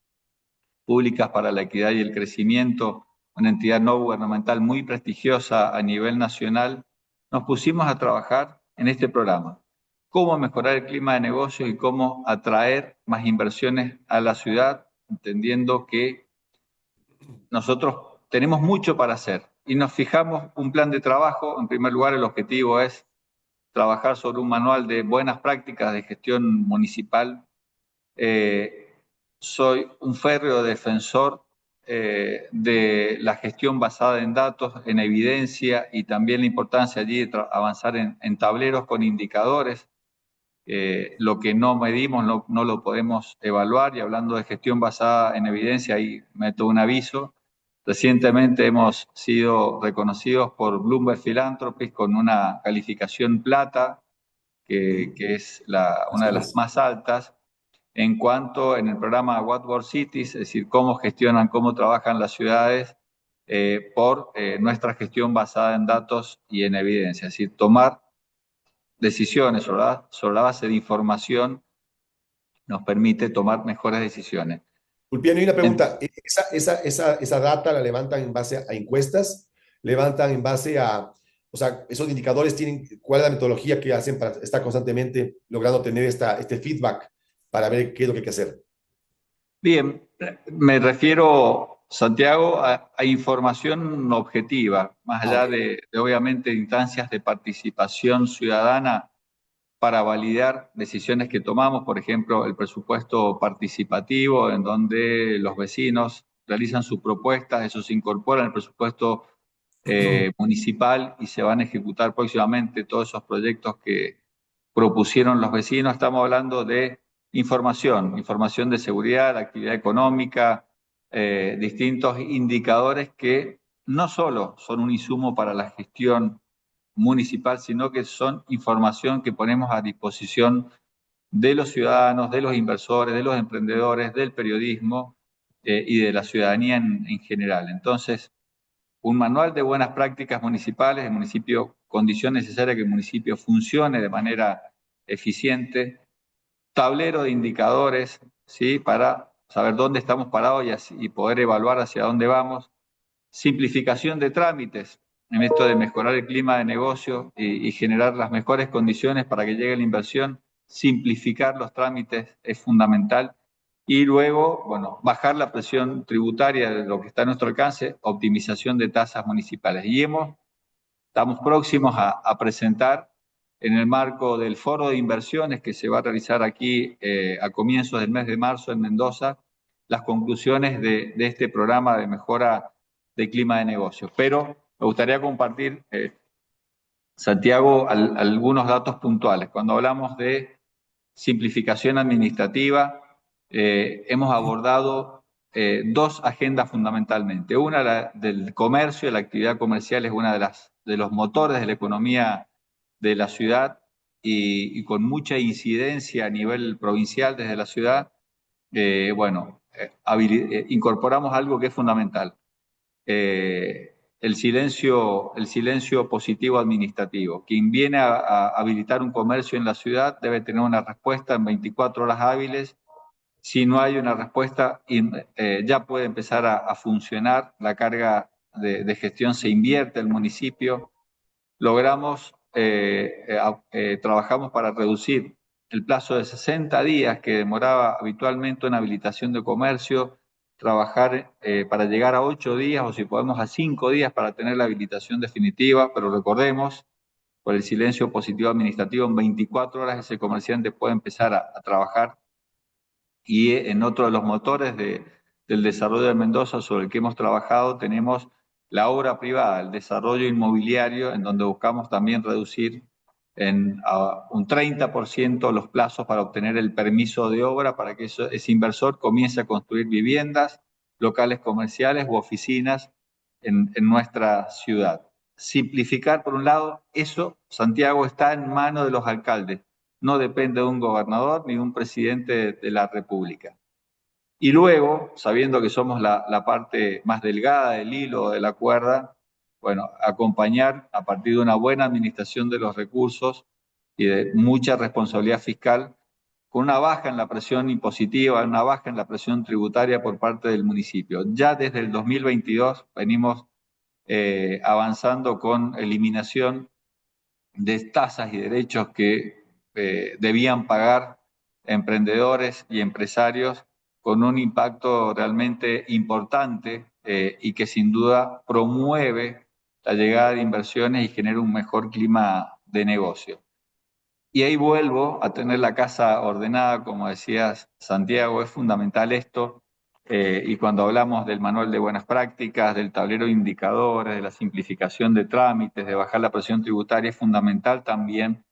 públicas para la equidad y el crecimiento, una entidad no gubernamental muy prestigiosa a nivel nacional, nos pusimos a trabajar en este programa. Cómo mejorar el clima de negocios y cómo atraer más inversiones a la ciudad, entendiendo que nosotros tenemos mucho para hacer y nos fijamos un plan de trabajo. En primer lugar, el objetivo es trabajar sobre un manual de buenas prácticas de gestión municipal. Soy un férreo defensor de la gestión basada en datos, en evidencia, y también la importancia allí de avanzar en tableros con indicadores. Lo que no medimos no lo podemos evaluar, y hablando de gestión basada en evidencia, ahí meto un aviso. Recientemente hemos sido reconocidos por Bloomberg Philanthropies con una calificación plata, que es una de las más altas, en el programa What World Cities, es decir, cómo gestionan, cómo trabajan las ciudades por nuestra gestión basada en datos y en evidencia, es decir, tomar decisiones sobre la base de información nos permite tomar mejores decisiones. Ulpiano, y una pregunta, ¿esa data la levantan en base a encuestas? ¿Levantan en base a, o sea, esos indicadores tienen, cuál es la metodología que hacen para estar constantemente logrando tener este feedback para ver qué es lo que hay que hacer? Bien, me refiero, Santiago, a información objetiva, más allá Ok. de obviamente instancias de participación ciudadana para validar decisiones que tomamos, por ejemplo, el presupuesto participativo, en donde los vecinos realizan sus propuestas, eso se incorpora en el presupuesto municipal y se van a ejecutar próximamente todos esos proyectos que propusieron los vecinos. Estamos hablando de información de seguridad, actividad económica, distintos indicadores que no solo son un insumo para la gestión municipal, sino que son información que ponemos a disposición de los ciudadanos, de los inversores, de los emprendedores, del periodismo y de la ciudadanía en general. Entonces, un manual de buenas prácticas municipales, el municipio, condición necesaria que el municipio funcione de manera eficiente, tablero de indicadores, ¿sí?, para saber dónde estamos parados y poder evaluar hacia dónde vamos, simplificación de trámites en esto de mejorar el clima de negocio y generar las mejores condiciones para que llegue la inversión. Simplificar los trámites es fundamental. Y luego, bueno, bajar la presión tributaria de lo que está a nuestro alcance, optimización de tasas municipales. Y estamos próximos a presentar, en el marco del foro de inversiones que se va a realizar aquí a comienzos del mes de marzo en Mendoza, las conclusiones de este programa de mejora del clima de negocios. Pero me gustaría compartir, Santiago, algunos datos puntuales. Cuando hablamos de simplificación administrativa, hemos abordado dos agendas fundamentalmente. Una, la del comercio. La actividad comercial es una de los motores de la economía de la ciudad, y con mucha incidencia a nivel provincial desde la ciudad. Incorporamos algo que es fundamental: el silencio positivo administrativo. Quien viene a habilitar un comercio en la ciudad debe tener una respuesta en 24 horas hábiles. Si no hay una respuesta, ya puede empezar a funcionar. La carga de gestión se invierte el municipio. Trabajamos para reducir el plazo de 60 días que demoraba habitualmente una habilitación de comercio, trabajar para llegar a 8 días, o si podemos a 5 días, para tener la habilitación definitiva. Pero recordemos, por el silencio positivo administrativo, en 24 horas ese comerciante puede empezar a trabajar. Y en otro de los motores del desarrollo de Mendoza sobre el que hemos trabajado, tenemos la obra privada, el desarrollo inmobiliario, en donde buscamos también reducir a un 30% los plazos para obtener el permiso de obra para que ese inversor comience a construir viviendas, locales comerciales u oficinas en nuestra ciudad. Simplificar, por un lado, eso, Santiago, está en manos de los alcaldes, no depende de un gobernador ni de un presidente de la República. Y luego, sabiendo que somos la parte más delgada del hilo, de la cuerda, bueno, acompañar a partir de una buena administración de los recursos y de mucha responsabilidad fiscal, con una baja en la presión impositiva, una baja en la presión tributaria por parte del municipio. Ya desde el 2022 venimos avanzando con eliminación de tasas y derechos que debían pagar emprendedores y empresarios con un impacto realmente importante y que sin duda promueve la llegada de inversiones y genera un mejor clima de negocio. Y ahí vuelvo a tener la casa ordenada, como decías, Santiago, es fundamental esto. Y cuando hablamos del manual de buenas prácticas, del tablero de indicadores, de la simplificación de trámites, de bajar la presión tributaria, es fundamental también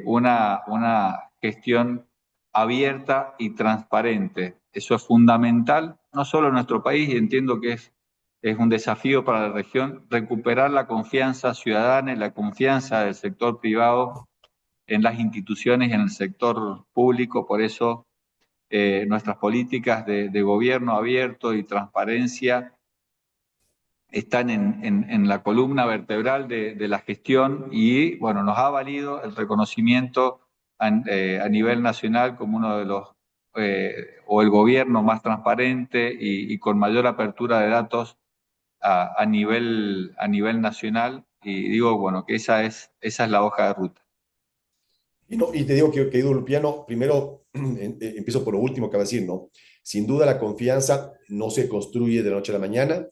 una gestión abierta y transparente. Eso es fundamental, no solo en nuestro país, y entiendo que es un desafío para la región, recuperar la confianza ciudadana y la confianza del sector privado en las instituciones y en el sector público. Por eso nuestras políticas de gobierno abierto y transparencia están en la columna vertebral de la gestión y, bueno, nos ha valido el reconocimiento a nivel nacional como uno de los, o el gobierno más transparente y con mayor apertura de datos a nivel nacional. Y digo, bueno, que esa es la hoja de ruta. Y, no, y te digo que, querido Lupiano, primero empiezo por lo último que va a decir, ¿no? Sin duda la confianza no se construye de la noche a la mañana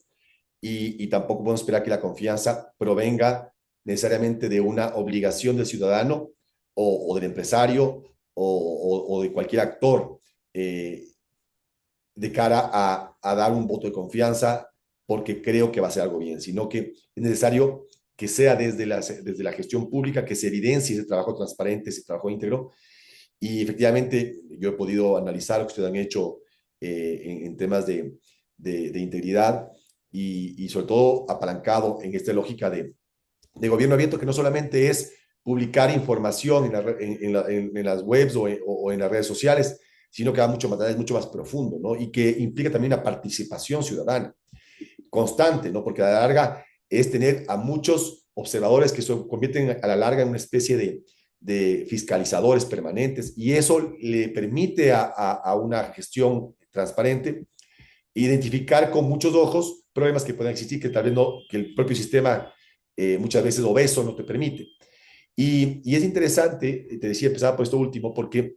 y tampoco podemos esperar que la confianza provenga necesariamente de una obligación del ciudadano o del empresario o de cualquier actor de cara a dar un voto de confianza porque creo que va a ser algo bien, sino que es necesario que sea desde la gestión pública, que se evidencie ese trabajo transparente, ese trabajo íntegro. Y efectivamente, yo he podido analizar lo que ustedes han hecho en temas de integridad y sobre todo apalancado en esta lógica de gobierno abierto, que no solamente es publicar información en las webs o en las redes sociales, sino que va mucho más, es mucho más profundo, ¿no? Y que implica también una participación ciudadana constante, ¿no? Porque a la larga es tener a muchos observadores que se convierten a la larga en una especie de fiscalizadores permanentes y eso le permite a una gestión transparente identificar con muchos ojos problemas que puedan existir que tal vez no, que el propio sistema muchas veces obeso no te permite. Y es interesante, te decía, empezaba por esto último, porque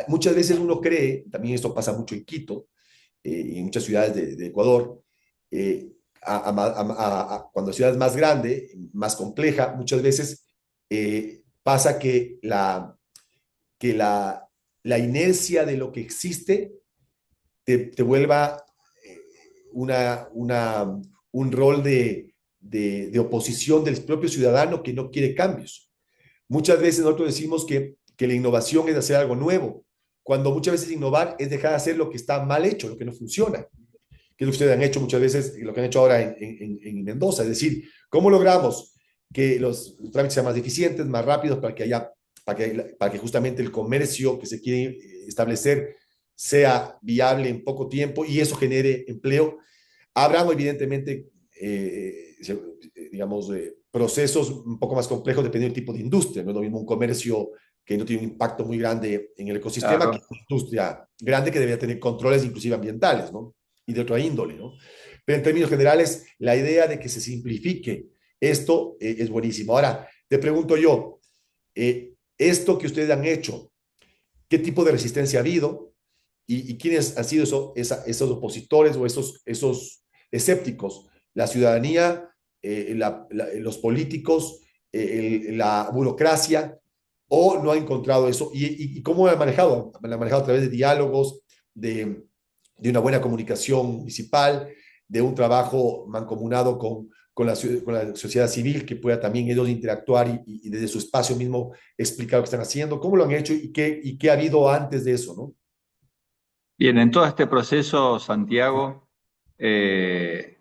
muchas veces uno cree, también esto pasa mucho en Quito y en muchas ciudades de Ecuador, cuando la ciudad es más grande, más compleja, muchas veces pasa que la inercia de lo que existe te vuelva un rol de oposición del propio ciudadano que no quiere cambios. Muchas veces nosotros decimos que la innovación es hacer algo nuevo, cuando muchas veces innovar es dejar de hacer lo que está mal hecho, lo que no funciona, que es lo que ustedes han hecho muchas veces y lo que han hecho ahora en Mendoza, es decir, ¿cómo logramos que los trámites sean más eficientes, más rápidos, para que justamente el comercio que se quiere establecer sea viable en poco tiempo y eso genere empleo? Habrán evidentemente, digamos, procesos un poco más complejos dependiendo del tipo de industria. No es lo mismo un comercio que no tiene un impacto muy grande en el ecosistema, claro, que una industria grande que debería tener controles inclusive ambientales, ¿no? Y de otra índole, ¿no? Pero en términos generales, la idea de que se simplifique esto es buenísimo. Ahora, te pregunto yo, esto que ustedes han hecho, ¿qué tipo de resistencia ha habido? ¿Y quiénes han sido esos opositores o esos escépticos? ¿La ciudadanía, los políticos, la burocracia? ¿O no ha encontrado eso? ¿Y cómo lo ha manejado? ¿La ha manejado a través de diálogos, de una buena comunicación municipal, de un trabajo mancomunado con la sociedad civil, que pueda también ellos interactuar y desde su espacio mismo explicar lo que están haciendo, cómo lo han hecho y qué ha habido antes de eso, ¿no? Bien, en todo este proceso, Santiago, eh,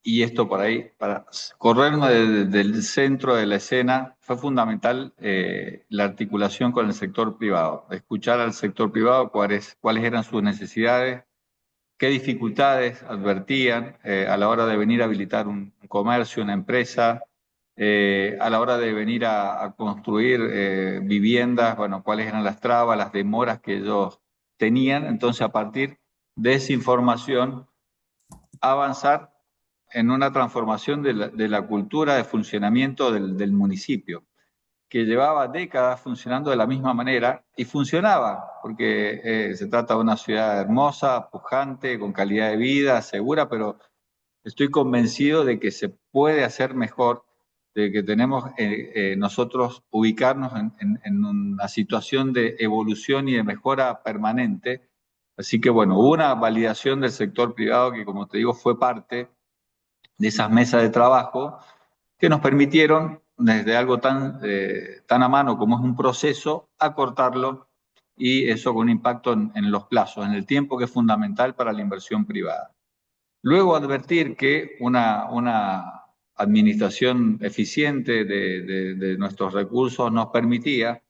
y esto por ahí, para correrme del centro de la escena, fue fundamental la articulación con el sector privado, escuchar al sector privado cuáles eran sus necesidades, qué dificultades advertían a la hora de venir a habilitar un comercio, una empresa, a la hora de venir a construir viviendas, bueno, cuáles eran las trabas, las demoras que ellos tenían. Entonces, a partir de esa información, avanzar en una transformación de la cultura de funcionamiento del municipio, que llevaba décadas funcionando de la misma manera y funcionaba, porque se trata de una ciudad hermosa, pujante, con calidad de vida, segura, pero estoy convencido de que se puede hacer mejor, de que tenemos nosotros ubicarnos en una situación de evolución y de mejora permanente. Así que bueno, hubo una validación del sector privado que, como te digo, fue parte de esas mesas de trabajo que nos permitieron, desde algo tan a mano como es un proceso, acortarlo, y eso con un impacto en los plazos, en el tiempo, que es fundamental para la inversión privada. Luego, advertir que una administración eficiente de nuestros recursos nos permitía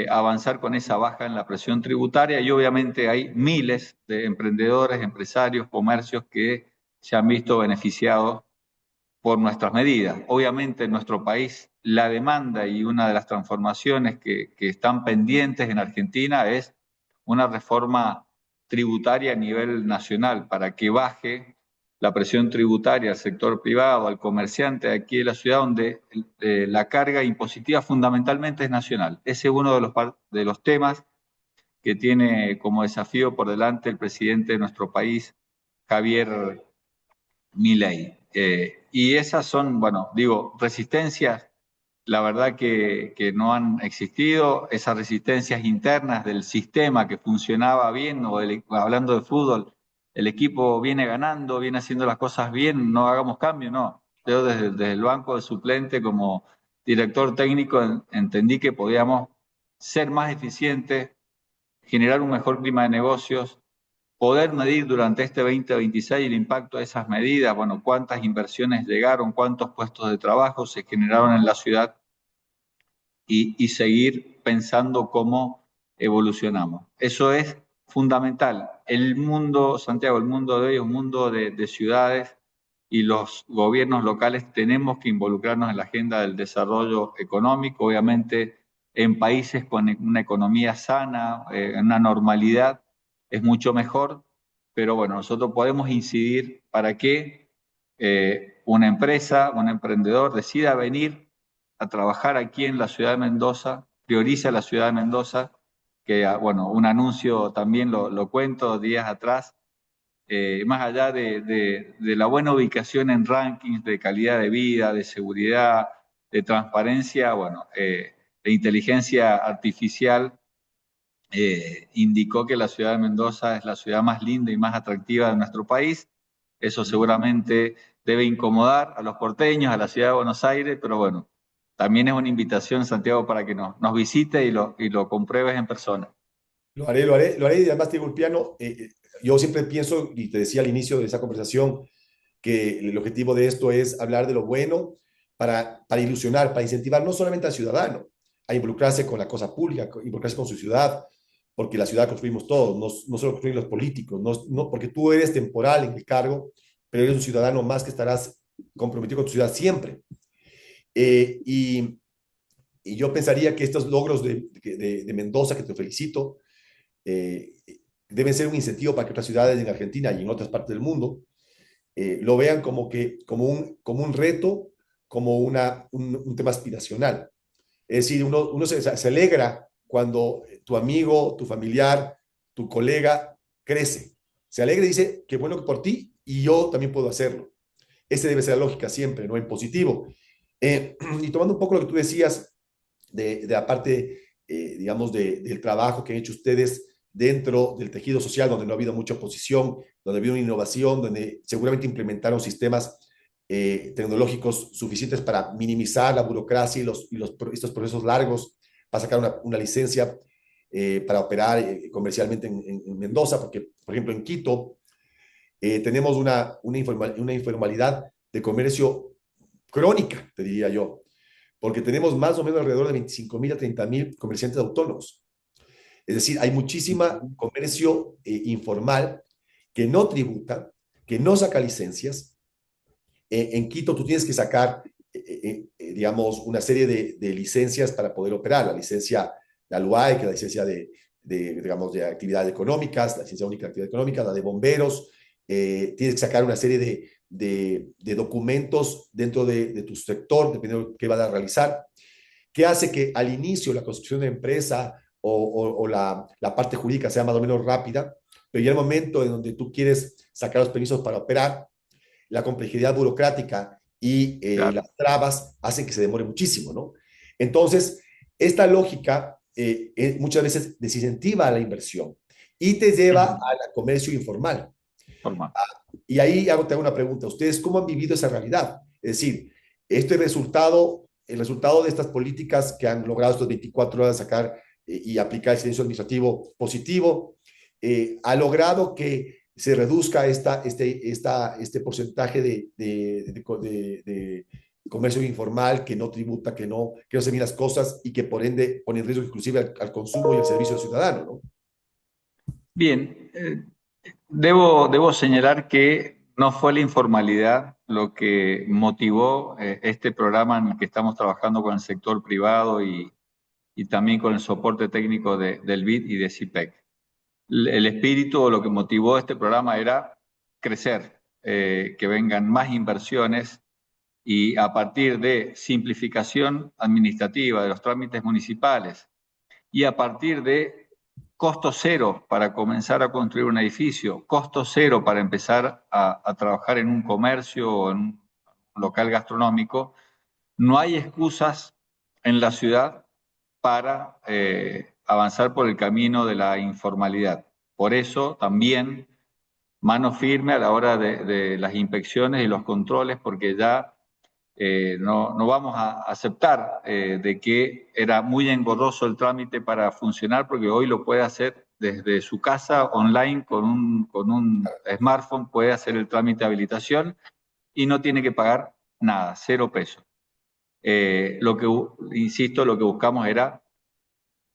avanzar con esa baja en la presión tributaria, y obviamente hay miles de emprendedores, empresarios, comercios que se han visto beneficiados por nuestras medidas. Obviamente en nuestro país la demanda y una de las transformaciones que están pendientes en Argentina es una reforma tributaria a nivel nacional para que baje la presión tributaria al sector privado, al comerciante de aquí de la ciudad, donde la carga impositiva fundamentalmente es nacional. Ese es uno de los temas que tiene como desafío por delante el presidente de nuestro país, Javier Milei. Y esas son, bueno, digo, resistencias, la verdad que no han existido, esas resistencias internas del sistema que funcionaba bien, hablando de fútbol, el equipo viene ganando, viene haciendo las cosas bien, no hagamos cambio, no. Yo desde el banco de suplente como director técnico entendí que podíamos ser más eficientes, generar un mejor clima de negocios, poder medir durante este 2026 el impacto de esas medidas, bueno, cuántas inversiones llegaron, cuántos puestos de trabajo se generaron en la ciudad, y seguir pensando cómo evolucionamos. Eso es fundamental. El mundo, Santiago, el mundo de hoy es un mundo de ciudades, y los gobiernos locales tenemos que involucrarnos en la agenda del desarrollo económico, obviamente en países con una economía sana, en una normalidad, es mucho mejor, pero bueno, nosotros podemos incidir para que una empresa, un emprendedor decida venir a trabajar aquí en la ciudad de Mendoza, prioriza la ciudad de Mendoza, que bueno, un anuncio también lo cuento días atrás, más allá de la buena ubicación en rankings de calidad de vida, de seguridad, de transparencia, bueno, de inteligencia artificial, indicó que la ciudad de Mendoza es la ciudad más linda y más atractiva de nuestro país. Eso seguramente debe incomodar a los porteños, a la ciudad de Buenos Aires, pero bueno, también es una invitación, Santiago, para que nos visite y lo compruebes en persona. Lo haré y además te digo, Ulpiano, yo siempre pienso, y te decía al inicio de esa conversación, que el objetivo de esto es hablar de lo bueno para ilusionar, para incentivar no solamente al ciudadano a involucrarse con la cosa pública, involucrarse con su ciudad, porque la ciudad construimos todos, no solo construyen los políticos, porque tú eres temporal en el cargo, pero eres un ciudadano más que estarás comprometido con tu ciudad siempre. Eh, y, y yo pensaría que estos logros de Mendoza, que te felicito, eh, deben ser un incentivo para que otras ciudades en Argentina y en otras partes del mundo lo vean como un reto, como un tema aspiracional. Es decir, uno se alegra cuando tu amigo, tu familiar, tu colega crece. Se alegra y dice, qué bueno por ti y yo también puedo hacerlo. Esa debe ser la lógica siempre, ¿no? En positivo. Y tomando un poco lo que tú decías de la parte, digamos, del trabajo que han hecho ustedes dentro del tejido social, donde no ha habido mucha oposición, donde ha habido una innovación, donde seguramente implementaron sistemas tecnológicos suficientes para minimizar la burocracia y estos procesos largos, para sacar una licencia para operar comercialmente en Mendoza, porque, por ejemplo, en Quito tenemos una informalidad de comercio crónica, te diría yo, porque tenemos más o menos alrededor de 25.000 a 30.000 comerciantes autónomos. Es decir, hay muchísima comercio informal que no tributa, que no saca licencias. En Quito tú tienes que sacar, digamos, una serie de licencias para poder operar. La licencia de ALUAE, que es la licencia digamos, de actividades económicas, la licencia única de actividades económicas, la de bomberos. Tienes que sacar una serie de documentos dentro de tu sector, dependiendo de qué vas a realizar, que hace que al inicio la construcción de empresa o la parte jurídica sea más o menos rápida, pero ya el momento en donde tú quieres sacar los permisos para operar, la complejidad burocrática y Claro. las trabas hacen que se demore muchísimo, ¿no? Entonces, esta lógica muchas veces desincentiva la inversión y te lleva Ujú. al comercio informal. Formal. Y ahí te hago una pregunta. ¿Ustedes cómo han vivido esa realidad? Es decir, este el resultado de estas políticas que han logrado estos 24 horas sacar y aplicar el silencio administrativo positivo, ha logrado que se reduzca este porcentaje de comercio informal que no tributa, que no se miden las cosas y que por ende pone en riesgo inclusive al consumo y al servicio del ciudadano, ¿no? Bien, debo señalar que no fue la informalidad lo que motivó este programa en el que estamos trabajando con el sector privado y también con el soporte técnico del BID y de CIPEC. El espíritu o lo que motivó este programa era crecer, que vengan más inversiones y a partir de simplificación administrativa de los trámites municipales y a partir de costo cero para comenzar a construir un edificio, costo cero para empezar a trabajar en un comercio o en un local gastronómico, no hay excusas en la ciudad para avanzar por el camino de la informalidad. Por eso también mano firme a la hora de las inspecciones y los controles, porque ya no vamos a aceptar de que era muy engorroso el trámite para funcionar, porque hoy lo puede hacer desde su casa online con un smartphone, puede hacer el trámite de habilitación y no tiene que pagar nada, 0 pesos. Insisto, lo que buscamos era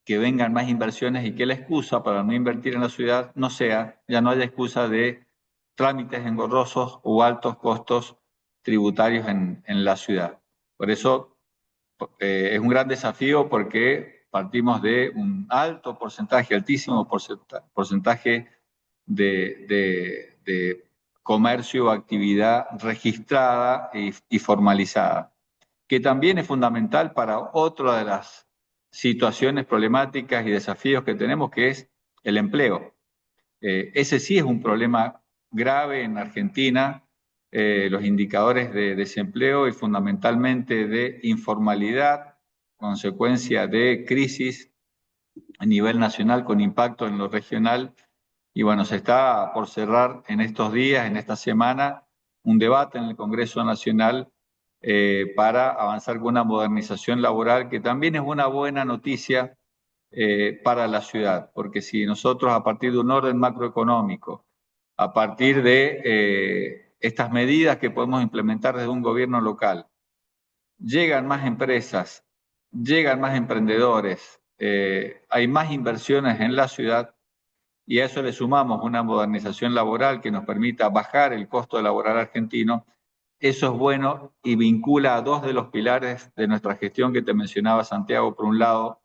que vengan más inversiones y que la excusa para no invertir en la ciudad ya no haya excusa de trámites engorrosos o altos costos tributarios en la ciudad. Por eso es un gran desafío porque partimos de un alto porcentaje, altísimo porcentaje de comercio o actividad registrada y formalizada, que también es fundamental para otra de las situaciones problemáticas y desafíos que tenemos, que es el empleo. Ese sí es un problema grave en Argentina, los indicadores de desempleo y fundamentalmente de informalidad, consecuencia de crisis a nivel nacional con impacto en lo regional. Y bueno, se está por cerrar en estos días, en esta semana, un debate en el Congreso Nacional para avanzar con una modernización laboral, que también es una buena noticia para la ciudad, porque si nosotros a partir de un orden macroeconómico, a partir de estas medidas que podemos implementar desde un gobierno local, llegan más empresas, llegan más emprendedores, hay más inversiones en la ciudad y a eso le sumamos una modernización laboral que nos permita bajar el costo laboral argentino, eso es bueno y vincula a dos de los pilares de nuestra gestión que te mencionaba, Santiago. Por un lado,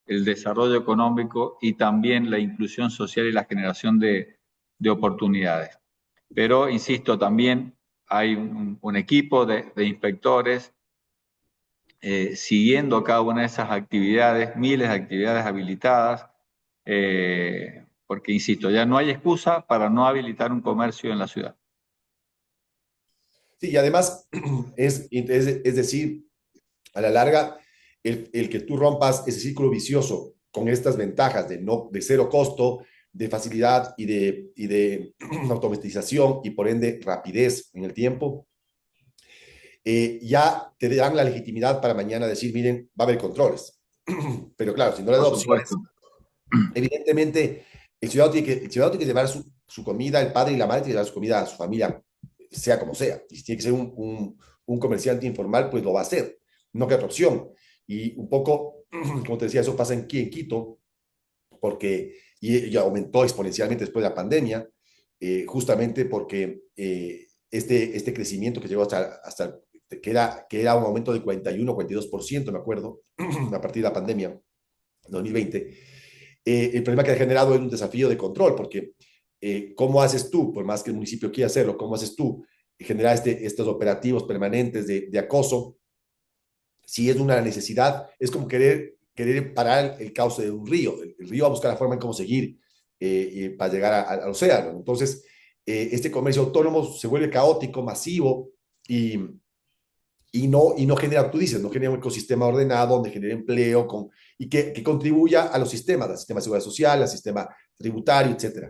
el desarrollo económico y también la inclusión social y la generación de oportunidades. Pero, insisto, también hay un equipo de inspectores siguiendo cada una de esas actividades, miles de actividades habilitadas, porque, insisto, ya no hay excusa para no habilitar un comercio en la ciudad. Sí, y además es decir, a la larga, el que tú rompas ese círculo vicioso con estas ventajas de cero costo, de facilidad y de automatización y por ende rapidez en el tiempo, ya te dan la legitimidad para mañana decir, miren, va a haber controles. Pero claro, si no le Por das supuesto. opciones, evidentemente el ciudadano tiene que llevar su comida, el padre y la madre tienen que llevar su comida a su familia, sea como sea. Y si tiene que ser un comerciante informal, pues lo va a hacer. No queda otra opción. Y un poco, como te decía, eso pasa aquí en Quito, porque y aumentó exponencialmente después de la pandemia, justamente porque este crecimiento que llegó hasta que era un aumento del 41, 42%, me acuerdo, a partir de la pandemia, 2020, el problema que ha generado es un desafío de control, porque ¿cómo haces tú, por más que el municipio quiera hacerlo, cómo haces tú generar estos operativos permanentes de acoso? Si es una necesidad, es como querer parar el cauce de un río. El río va a buscar la forma en cómo seguir para llegar al océano. Entonces, este comercio autónomo se vuelve caótico, masivo y, y no genera, tú dices, no genera un ecosistema ordenado donde genere empleo y que contribuya a los sistemas, al sistema de seguridad social, al sistema tributario, etcétera.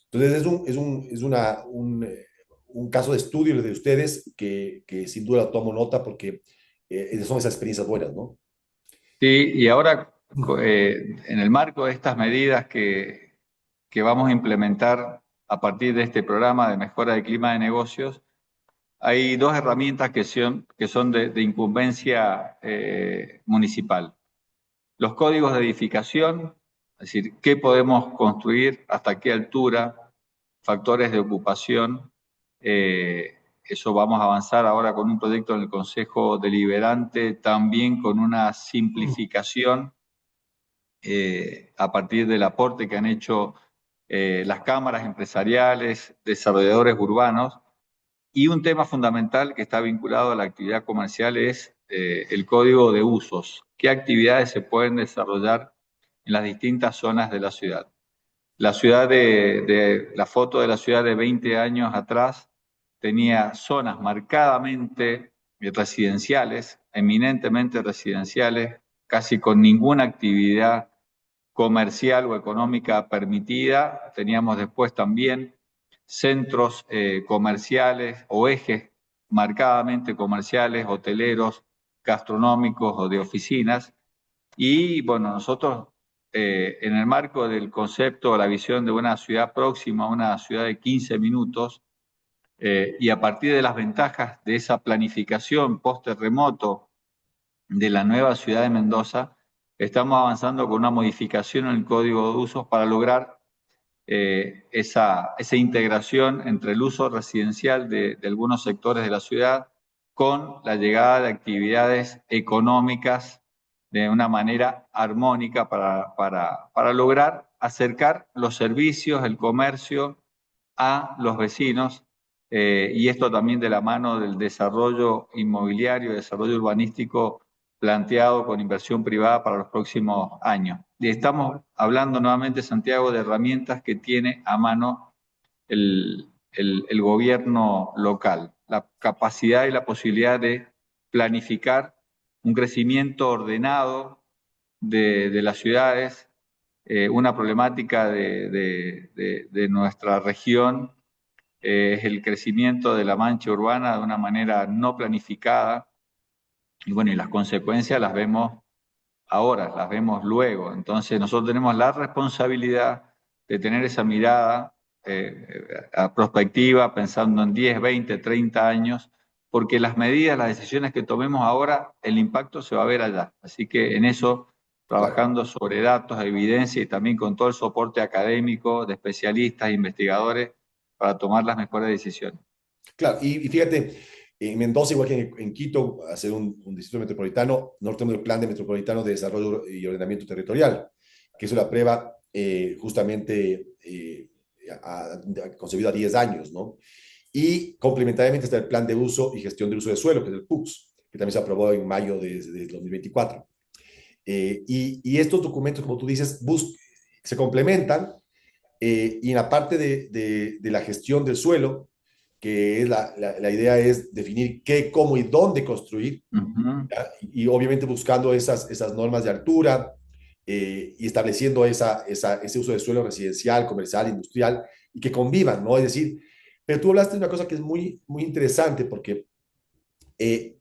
Entonces, es un caso de estudio de ustedes que sin duda tomo nota porque son esas experiencias buenas, ¿no? Sí, y ahora en el marco de estas medidas que vamos a implementar a partir de este programa de mejora del clima de negocios, hay dos herramientas que son de incumbencia municipal. Los códigos de edificación, es decir, qué podemos construir, hasta qué altura, factores de ocupación. Eso vamos a avanzar ahora con un proyecto en el Consejo Deliberante, también con una simplificación a partir del aporte que han hecho las cámaras empresariales, desarrolladores urbanos. Y un tema fundamental que está vinculado a la actividad comercial es el código de usos. ¿Qué actividades se pueden desarrollar en las distintas zonas de la ciudad? La foto de la ciudad de 20 años atrás tenía zonas marcadamente residenciales, eminentemente residenciales, casi con ninguna actividad comercial o económica permitida. Teníamos después también centros comerciales o ejes marcadamente comerciales, hoteleros, gastronómicos o de oficinas. Y bueno, nosotros en el marco del concepto, la visión de una ciudad próxima, una ciudad de 15 minutos, y a partir de las ventajas de esa planificación post-terremoto de la nueva ciudad de Mendoza, estamos avanzando con una modificación en el código de usos para lograr esa integración entre el uso residencial de algunos sectores de la ciudad con la llegada de actividades económicas de una manera armónica para lograr acercar los servicios, el comercio a los vecinos, y esto también de la mano del desarrollo inmobiliario, desarrollo urbanístico planteado con inversión privada para los próximos años. Y estamos hablando nuevamente, Santiago, de herramientas que tiene a mano el gobierno local, la capacidad y la posibilidad de planificar un crecimiento ordenado de las ciudades. Una problemática de nuestra región es el crecimiento de la mancha urbana de una manera no planificada. Y bueno, y las consecuencias las vemos ahora, las vemos luego. Entonces nosotros tenemos la responsabilidad de tener esa mirada a prospectiva, pensando en 10, 20, 30 años, porque las medidas, las decisiones que tomemos ahora, el impacto se va a ver allá. Así que en eso, Claro, trabajando sobre datos, evidencia y también con todo el soporte académico de especialistas, investigadores, para tomar las mejores decisiones. claro. Y fíjate, en Mendoza, igual que en Quito, hacer un distrito metropolitano, nosotros tenemos el Plan de Metropolitano de Desarrollo y Ordenamiento Territorial, que es una prueba justamente concebido a 10 años, ¿no? Y complementariamente está el Plan de Uso y Gestión del Uso de Suelo, que es el PUCS, que también se aprobó en mayo de 2024. Y estos documentos, como tú dices, se complementan, y en la parte de la gestión del suelo, que es la idea es definir qué, cómo y dónde construir, Uh -huh. ¿ya? Y obviamente buscando esas normas de altura, y estableciendo ese uso de suelo residencial, comercial, industrial, y que convivan, ¿no? Es decir, pero tú hablaste de una cosa que es muy, muy interesante, porque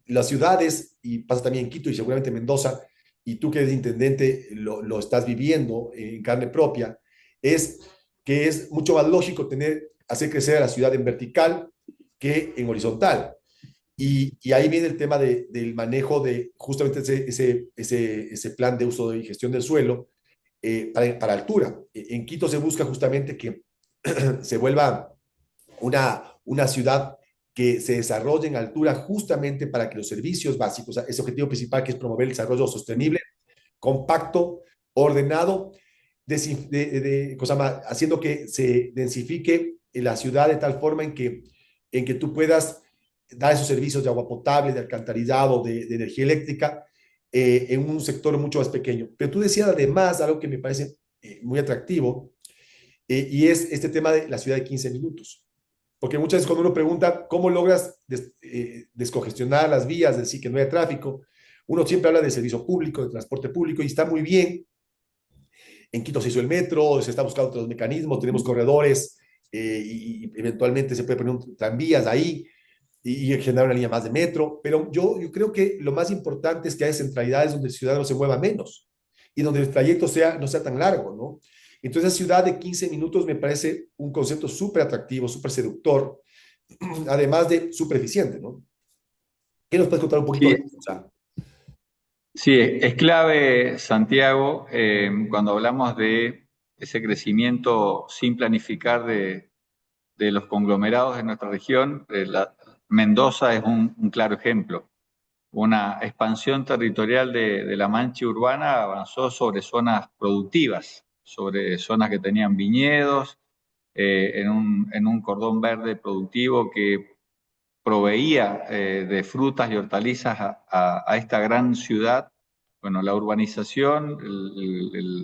las ciudades, y pasa también en Quito y seguramente Mendoza, y tú que eres intendente lo estás viviendo en carne propia, es que es mucho más lógico hacer crecer a la ciudad en vertical que en horizontal. Y ahí viene el tema del manejo de justamente ese plan de uso y gestión del suelo para altura. En Quito se busca justamente que se vuelva una ciudad que se desarrolle en altura justamente para que los servicios básicos, ese objetivo principal que es promover el desarrollo sostenible, compacto, ordenado, cosa más, haciendo que se densifique la ciudad de tal forma en que tú puedas dar esos servicios de agua potable, de alcantarillado, de energía eléctrica, en un sector mucho más pequeño. Pero tú decías además algo que me parece muy atractivo, y es este tema de la ciudad de 15 minutos. Porque muchas veces cuando uno pregunta cómo logras descongestionar las vías, es decir, que no haya tráfico, uno siempre habla de servicio público, de transporte público, y está muy bien. En Quito se hizo el metro, se está buscando otros mecanismos, tenemos corredores, y eventualmente se puede poner tranvías ahí y generar una línea más de metro. Pero yo creo que lo más importante es que haya centralidades donde el ciudadano se mueva menos y donde el trayecto no sea tan largo, ¿no? Entonces, la ciudad de 15 minutos me parece un concepto súper atractivo, súper seductor, además de súper eficiente, ¿no? ¿Qué nos puedes contar un poquito de Sí, eso? O sea, sí, es clave, Santiago, cuando hablamos de ese crecimiento sin planificar de los conglomerados de nuestra región. Mendoza es un claro ejemplo. Una expansión territorial de la mancha urbana avanzó sobre zonas productivas, sobre zonas que tenían viñedos, en un cordón verde productivo que proveía de frutas y hortalizas a esta gran ciudad. Bueno, la urbanización,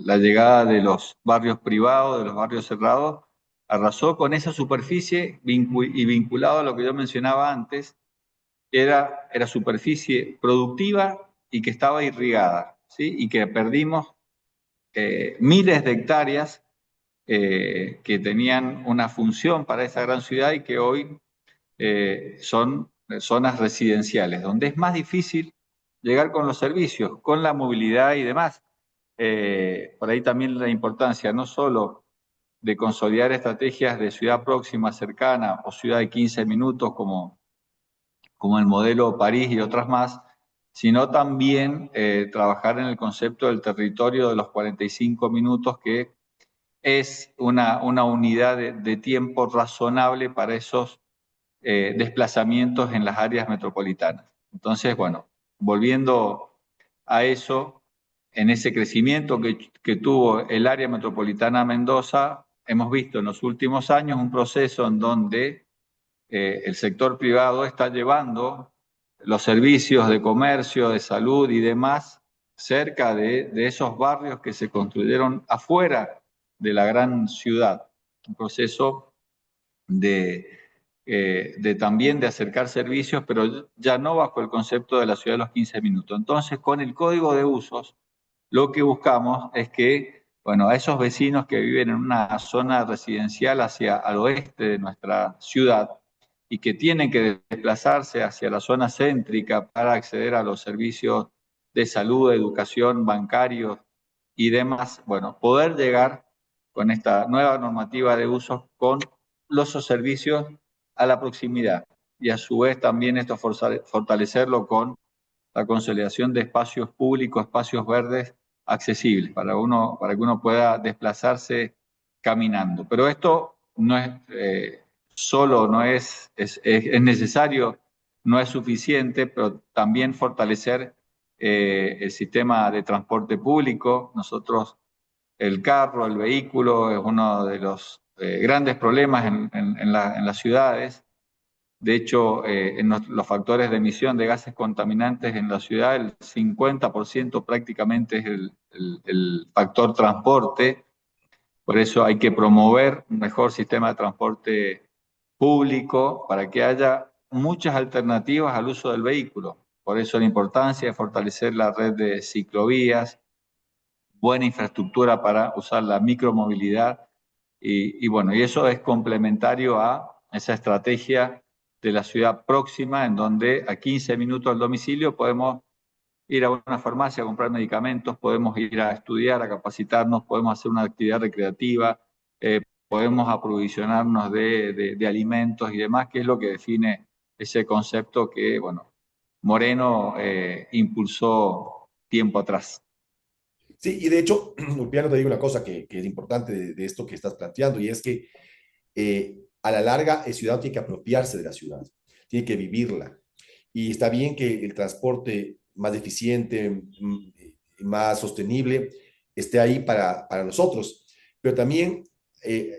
la llegada de los barrios privados, de los barrios cerrados, arrasó con esa superficie y vinculado a lo que yo mencionaba antes, era superficie productiva y que estaba irrigada, ¿sí? Y que perdimos miles de hectáreas que tenían una función para esa gran ciudad y que hoy son zonas residenciales, donde es más difícil llegar con los servicios, con la movilidad y demás. Por ahí también la importancia no solo de consolidar estrategias de ciudad próxima, cercana o ciudad de 15 minutos como el modelo París y otras más, sino también trabajar en el concepto del territorio de los 45 minutos, que es una unidad de tiempo razonable para esos desplazamientos en las áreas metropolitanas. Entonces, bueno, volviendo a eso, en ese crecimiento que tuvo el área metropolitana de Mendoza, hemos visto en los últimos años un proceso en donde el sector privado está llevando los servicios de comercio, de salud y demás cerca de esos barrios que se construyeron afuera de la gran ciudad. Un proceso de también de acercar servicios, pero ya no bajo el concepto de la ciudad de los 15 minutos. Entonces, con el código de usos, lo que buscamos es que, bueno, a esos vecinos que viven en una zona residencial hacia al oeste de nuestra ciudad y que tienen que desplazarse hacia la zona céntrica para acceder a los servicios de salud, educación, bancarios y demás, bueno, poder llegar con esta nueva normativa de usos con los servicios a la proximidad y a su vez también esto fortalecerlo con la consolidación de espacios públicos, espacios verdes accesibles para que uno pueda desplazarse caminando. Pero esto no es solo, no es necesario, no es suficiente, pero también fortalecer el sistema de transporte público. Nosotros, el carro, el vehículo, es uno de los grandes problemas en las ciudades. De hecho, en los factores de emisión de gases contaminantes en la ciudad, el 50% prácticamente es el factor transporte. Por eso hay que promover un mejor sistema de transporte público para que haya muchas alternativas al uso del vehículo. Por eso la importancia de fortalecer la red de ciclovías, buena infraestructura para usar la micromovilidad y bueno, y eso es complementario a esa estrategia de la ciudad próxima en donde a 15 minutos del domicilio podemos ir a una farmacia a comprar medicamentos, podemos ir a estudiar, a capacitarnos, podemos hacer una actividad recreativa, podemos aprovisionarnos de alimentos y demás, que es lo que define ese concepto que, bueno, Moreno impulsó tiempo atrás. Sí, y de hecho, Ulpiano, te digo una cosa que es importante de esto que estás planteando, y es que a la larga el ciudadano tiene que apropiarse de la ciudad, tiene que vivirla. Y está bien que el transporte más eficiente, más sostenible, esté ahí para nosotros, pero también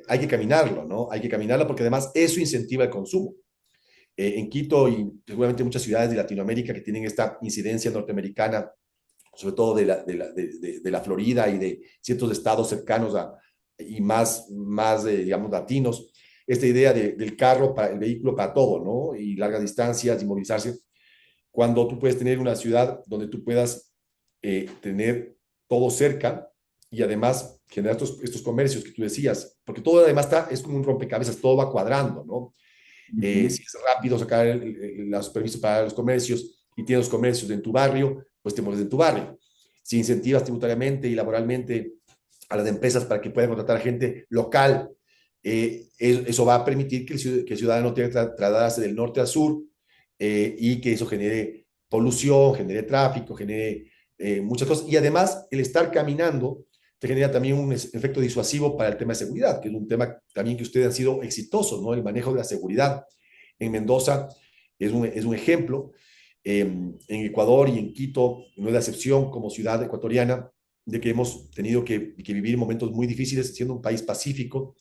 hay que caminarlo, ¿no? Hay que caminarlo porque además eso incentiva el consumo. En Quito y seguramente muchas ciudades de Latinoamérica que tienen esta incidencia norteamericana, sobre todo de la Florida y de ciertos estados cercanos y más digamos, latinos, esta idea del carro, para el vehículo para todo, ¿no? Y largas distancias y movilizarse, cuando tú puedes tener una ciudad donde tú puedas tener todo cerca y además generar estos comercios que tú decías, porque todo además es como un rompecabezas, todo va cuadrando, ¿no? Si es rápido sacar los permisos para los comercios y tienes los comercios en tu barrio, pues te mueves en tu barrio. Si incentivas tributariamente y laboralmente a las empresas para que puedan contratar gente local, eso va a permitir que el ciudadano tenga que trasladarse del norte al sur y que eso genere polución, genere tráfico, genere muchas cosas. Y además, el estar caminando te genera también un efecto disuasivo para el tema de seguridad, que es un tema también que ustedes han sido exitosos, ¿no? El manejo de la seguridad. En Mendoza es un ejemplo. En Ecuador y en Quito no es la excepción como ciudad ecuatoriana de que hemos tenido que vivir momentos muy difíciles siendo un país pacífico.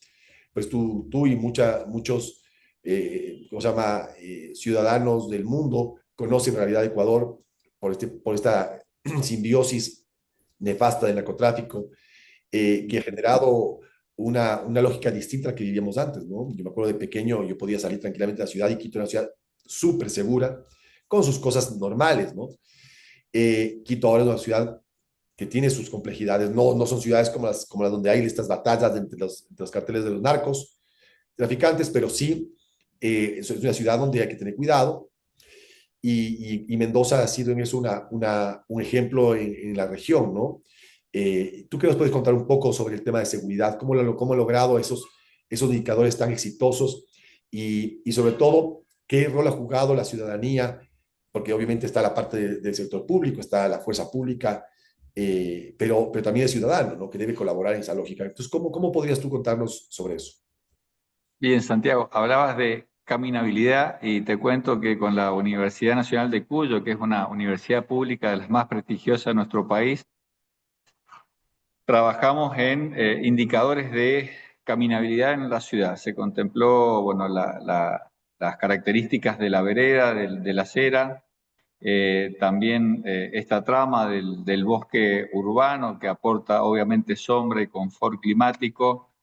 Pues tú y muchos ¿cómo se llama? Ciudadanos del mundo conocen en realidad Ecuador por esta simbiosis nefasta del narcotráfico, que ha generado una lógica distinta a la que vivíamos antes, ¿no? Yo me acuerdo de pequeño, yo podía salir tranquilamente de la ciudad y Quito era una ciudad súper segura, con sus cosas normales, ¿no? Quito ahora es una ciudad que tiene sus complejidades, no son ciudades como las donde hay estas batallas entre los carteles de los narcos, traficantes, pero sí es una ciudad donde hay que tener cuidado, y Mendoza ha sido en eso un ejemplo en la región, ¿no? ¿Tú qué nos puedes contar un poco sobre el tema de seguridad? ¿Cómo ha logrado esos indicadores tan exitosos? Y sobre todo, ¿qué rol ha jugado la ciudadanía? Porque obviamente está la parte del sector público, está la fuerza pública, pero también el ciudadano, ¿no? Que debe colaborar en esa lógica. Entonces, ¿cómo podrías tú contarnos sobre eso? Bien, Santiago, hablabas de caminabilidad y te cuento que con la Universidad Nacional de Cuyo, que es una universidad pública de las más prestigiosas de nuestro país, trabajamos en indicadores de caminabilidad en la ciudad. Se contempló, bueno, las características de la vereda, de la acera, también esta trama del bosque urbano que aporta obviamente sombra y confort climático,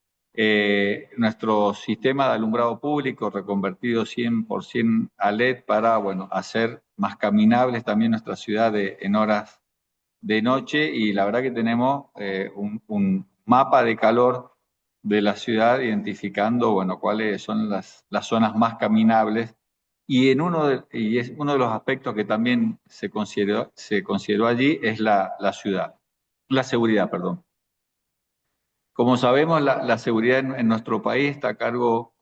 nuestro sistema de alumbrado público reconvertido 100% a LED para, bueno, hacer más caminables también nuestra ciudad en horas de noche, y la verdad que tenemos un mapa de calor de la ciudad identificando, bueno, cuáles son las zonas más caminables, y es uno de los aspectos que también se consideró allí es la seguridad, perdón. Como sabemos, la seguridad en nuestro país está a cargo,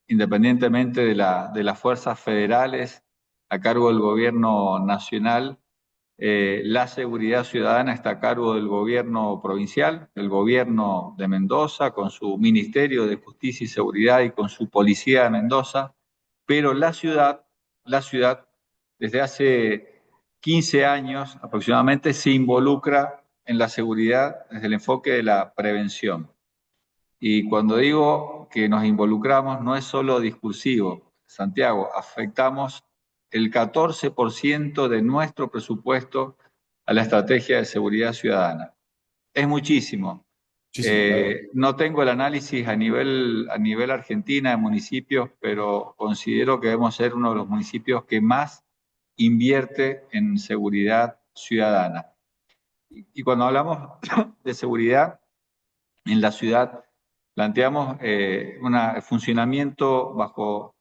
independientemente de las fuerzas federales, a cargo del gobierno nacional. La seguridad ciudadana está a cargo del gobierno provincial, del gobierno de Mendoza, con su Ministerio de Justicia y Seguridad y con su Policía de Mendoza, pero la ciudad, desde hace 15 años aproximadamente, se involucra en la seguridad desde el enfoque de la prevención. Y cuando digo que nos involucramos, no es solo discursivo, Santiago, afectamos el 14% de nuestro presupuesto a la estrategia de seguridad ciudadana. Es muchísimo. Muchísimo, claro. No tengo el análisis a nivel Argentina de municipios, pero considero que debemos ser uno de los municipios que más invierte en seguridad ciudadana. Y cuando hablamos de seguridad en la ciudad, planteamos un funcionamiento bajo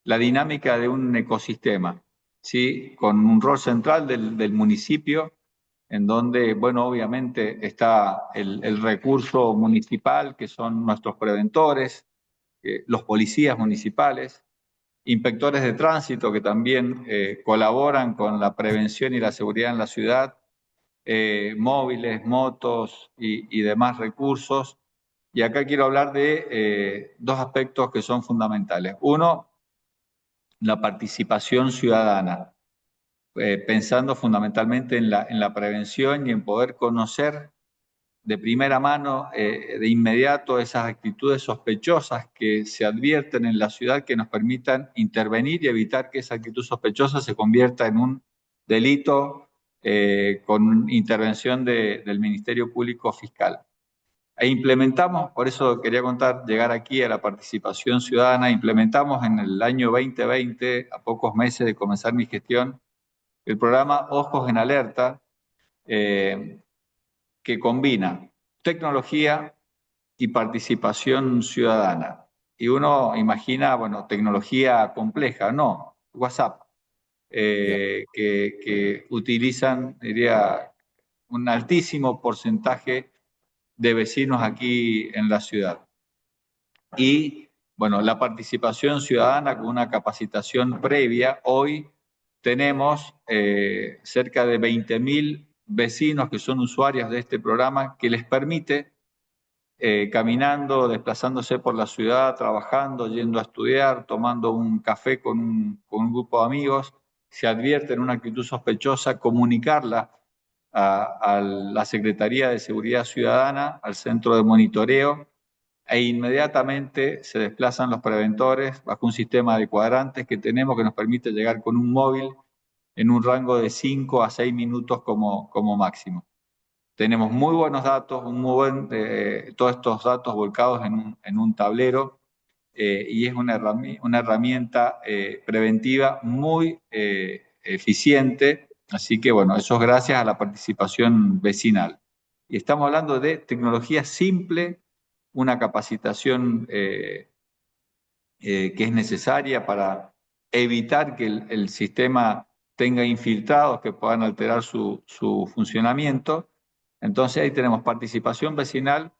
la dinámica de un ecosistema, ¿sí? Con un rol central del municipio, en donde, bueno, obviamente está el recurso municipal, que son nuestros preventores, los policías municipales, inspectores de tránsito que también colaboran con la prevención y la seguridad en la ciudad, móviles, motos y demás recursos. Y acá quiero hablar de dos aspectos que son fundamentales. Uno, la participación ciudadana, pensando fundamentalmente en la prevención y en poder conocer de primera mano, de inmediato, esas actitudes sospechosas que se advierten en la ciudad que nos permitan intervenir y evitar que esa actitud sospechosa se convierta en un delito con intervención del Ministerio Público Fiscal. E implementamos, por eso quería contar, llegar aquí a la participación ciudadana, implementamos en el año 2020, a pocos meses de comenzar mi gestión, el programa Ojos en Alerta, que combina tecnología y participación ciudadana. Y uno imagina, bueno, tecnología compleja, no, WhatsApp, que utilizan, diría, un altísimo porcentaje de vecinos aquí en la ciudad. Y, bueno, la participación ciudadana con una capacitación previa. Hoy tenemos cerca de 20.000 vecinos que son usuarios de este programa que les permite caminando, desplazándose por la ciudad, trabajando, yendo a estudiar, tomando un café con un grupo de amigos, se advierten una actitud sospechosa, comunicarla a la Secretaría de Seguridad Ciudadana, al centro de monitoreo, e inmediatamente se desplazan los preventores bajo un sistema de cuadrantes que tenemos que nos permite llegar con un móvil en un rango de 5 a 6 minutos como máximo. Tenemos muy buenos datos, todos estos datos volcados en un tablero, y es una herramienta preventiva muy eficiente. Así que, bueno, eso es gracias a la participación vecinal. Y estamos hablando de tecnología simple, una capacitación que es necesaria para evitar que el sistema tenga infiltrados que puedan alterar su funcionamiento. Entonces ahí tenemos participación vecinal,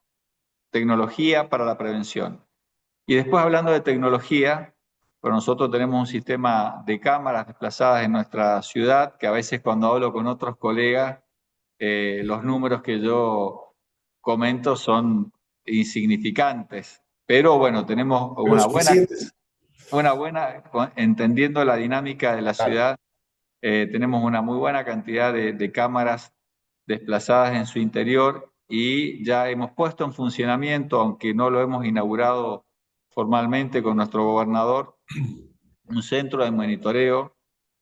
tecnología para la prevención. Y después hablando de tecnología, pues nosotros tenemos un sistema de cámaras desplazadas en nuestra ciudad, que a veces cuando hablo con otros colegas, los números que yo comento son insignificantes. Pero bueno, tenemos Pero suficientes. entendiendo la dinámica de la Claro. ciudad, tenemos una muy buena cantidad de cámaras desplazadas en su interior y ya hemos puesto en funcionamiento, aunque no lo hemos inaugurado formalmente con nuestro gobernador, un centro de monitoreo.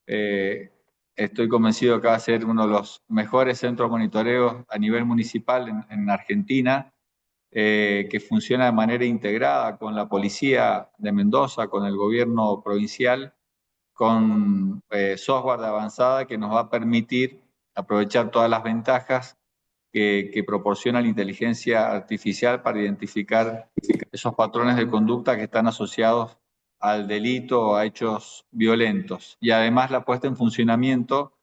Eh, Estoy convencido que va a ser uno de los mejores centros de monitoreo a nivel municipal en Argentina, que funciona de manera integrada con la policía de Mendoza, con el gobierno provincial, con software de avanzada que nos va a permitir aprovechar todas las ventajas que proporciona la inteligencia artificial para identificar esos patrones de conducta que están asociados al delito o a hechos violentos. Y además la puesta en funcionamiento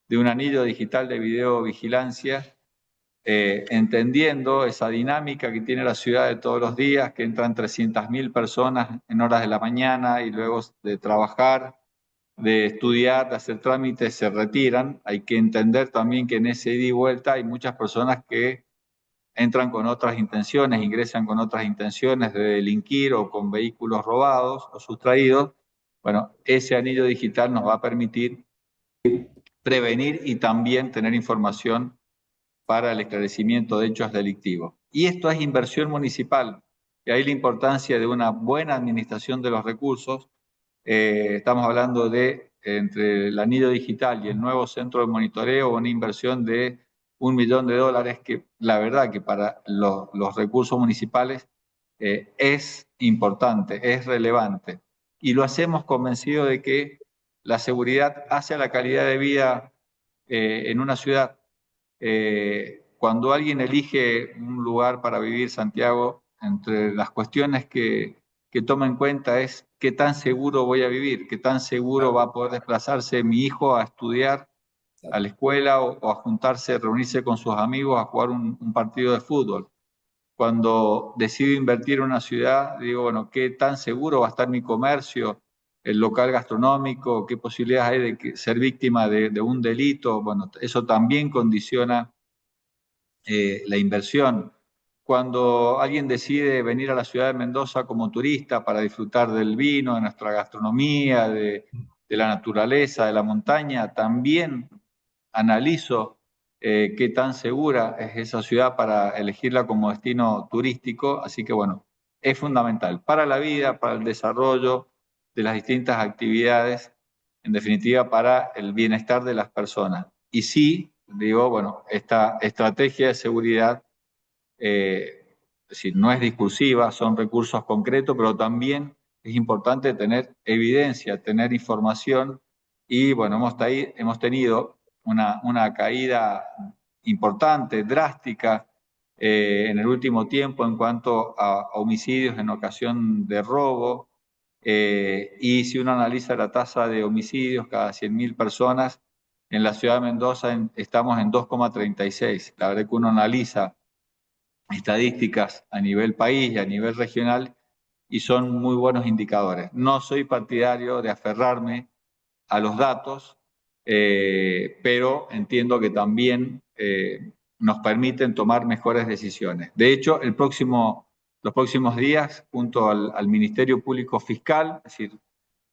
de un anillo digital de videovigilancia, entendiendo esa dinámica que tiene la ciudad de todos los días, que entran 300.000 personas en horas de la mañana y luego de trabajar, de estudiar, de hacer trámites, se retiran. Hay que entender también que en ese ida y vuelta hay muchas personas que entran con otras intenciones, ingresan con otras intenciones de delinquir o con vehículos robados o sustraídos. Bueno, ese anillo digital nos va a permitir prevenir y también tener información para el esclarecimiento de hechos delictivos. Y esto es inversión municipal, y ahí la importancia de una buena administración de los recursos. Estamos hablando de, entre el anillo digital y el nuevo centro de monitoreo, una inversión de $1.000.000, que la verdad que para los recursos municipales es importante, es relevante. Y lo hacemos convencido de que la seguridad hace a la calidad de vida en una ciudad. Cuando alguien elige un lugar para vivir, Santiago, entre las cuestiones que toma en cuenta es qué tan seguro voy a vivir, qué tan seguro va a poder desplazarse mi hijo a estudiar a la escuela o a juntarse, reunirse con sus amigos a jugar un partido de fútbol. Cuando decido invertir en una ciudad, digo, bueno, ¿qué tan seguro va a estar mi comercio, el local gastronómico? ¿Qué posibilidades hay de ser víctima de un delito? Bueno, eso también condiciona la inversión. Cuando alguien decide venir a la ciudad de Mendoza como turista para disfrutar del vino, de nuestra gastronomía, de la naturaleza, de la montaña, también analizo qué tan segura es esa ciudad para elegirla como destino turístico. Así que bueno, es fundamental para la vida, para el desarrollo de las distintas actividades, en definitiva para el bienestar de las personas. Y sí, digo, bueno, esta estrategia de seguridad, es decir, no es discursiva, son recursos concretos, pero también es importante tener evidencia, tener información. Y bueno, hemos tenido una caída importante, drástica, en el último tiempo en cuanto a homicidios en ocasión de robo. Y si uno analiza la tasa de homicidios cada 100.000 personas, en la ciudad de Mendoza estamos en 2,36. La verdad que uno analiza estadísticas a nivel país y a nivel regional y son muy buenos indicadores. No soy partidario de aferrarme a los datos, pero entiendo que también nos permiten tomar mejores decisiones. De hecho, los próximos días, junto al Ministerio Público Fiscal, es decir,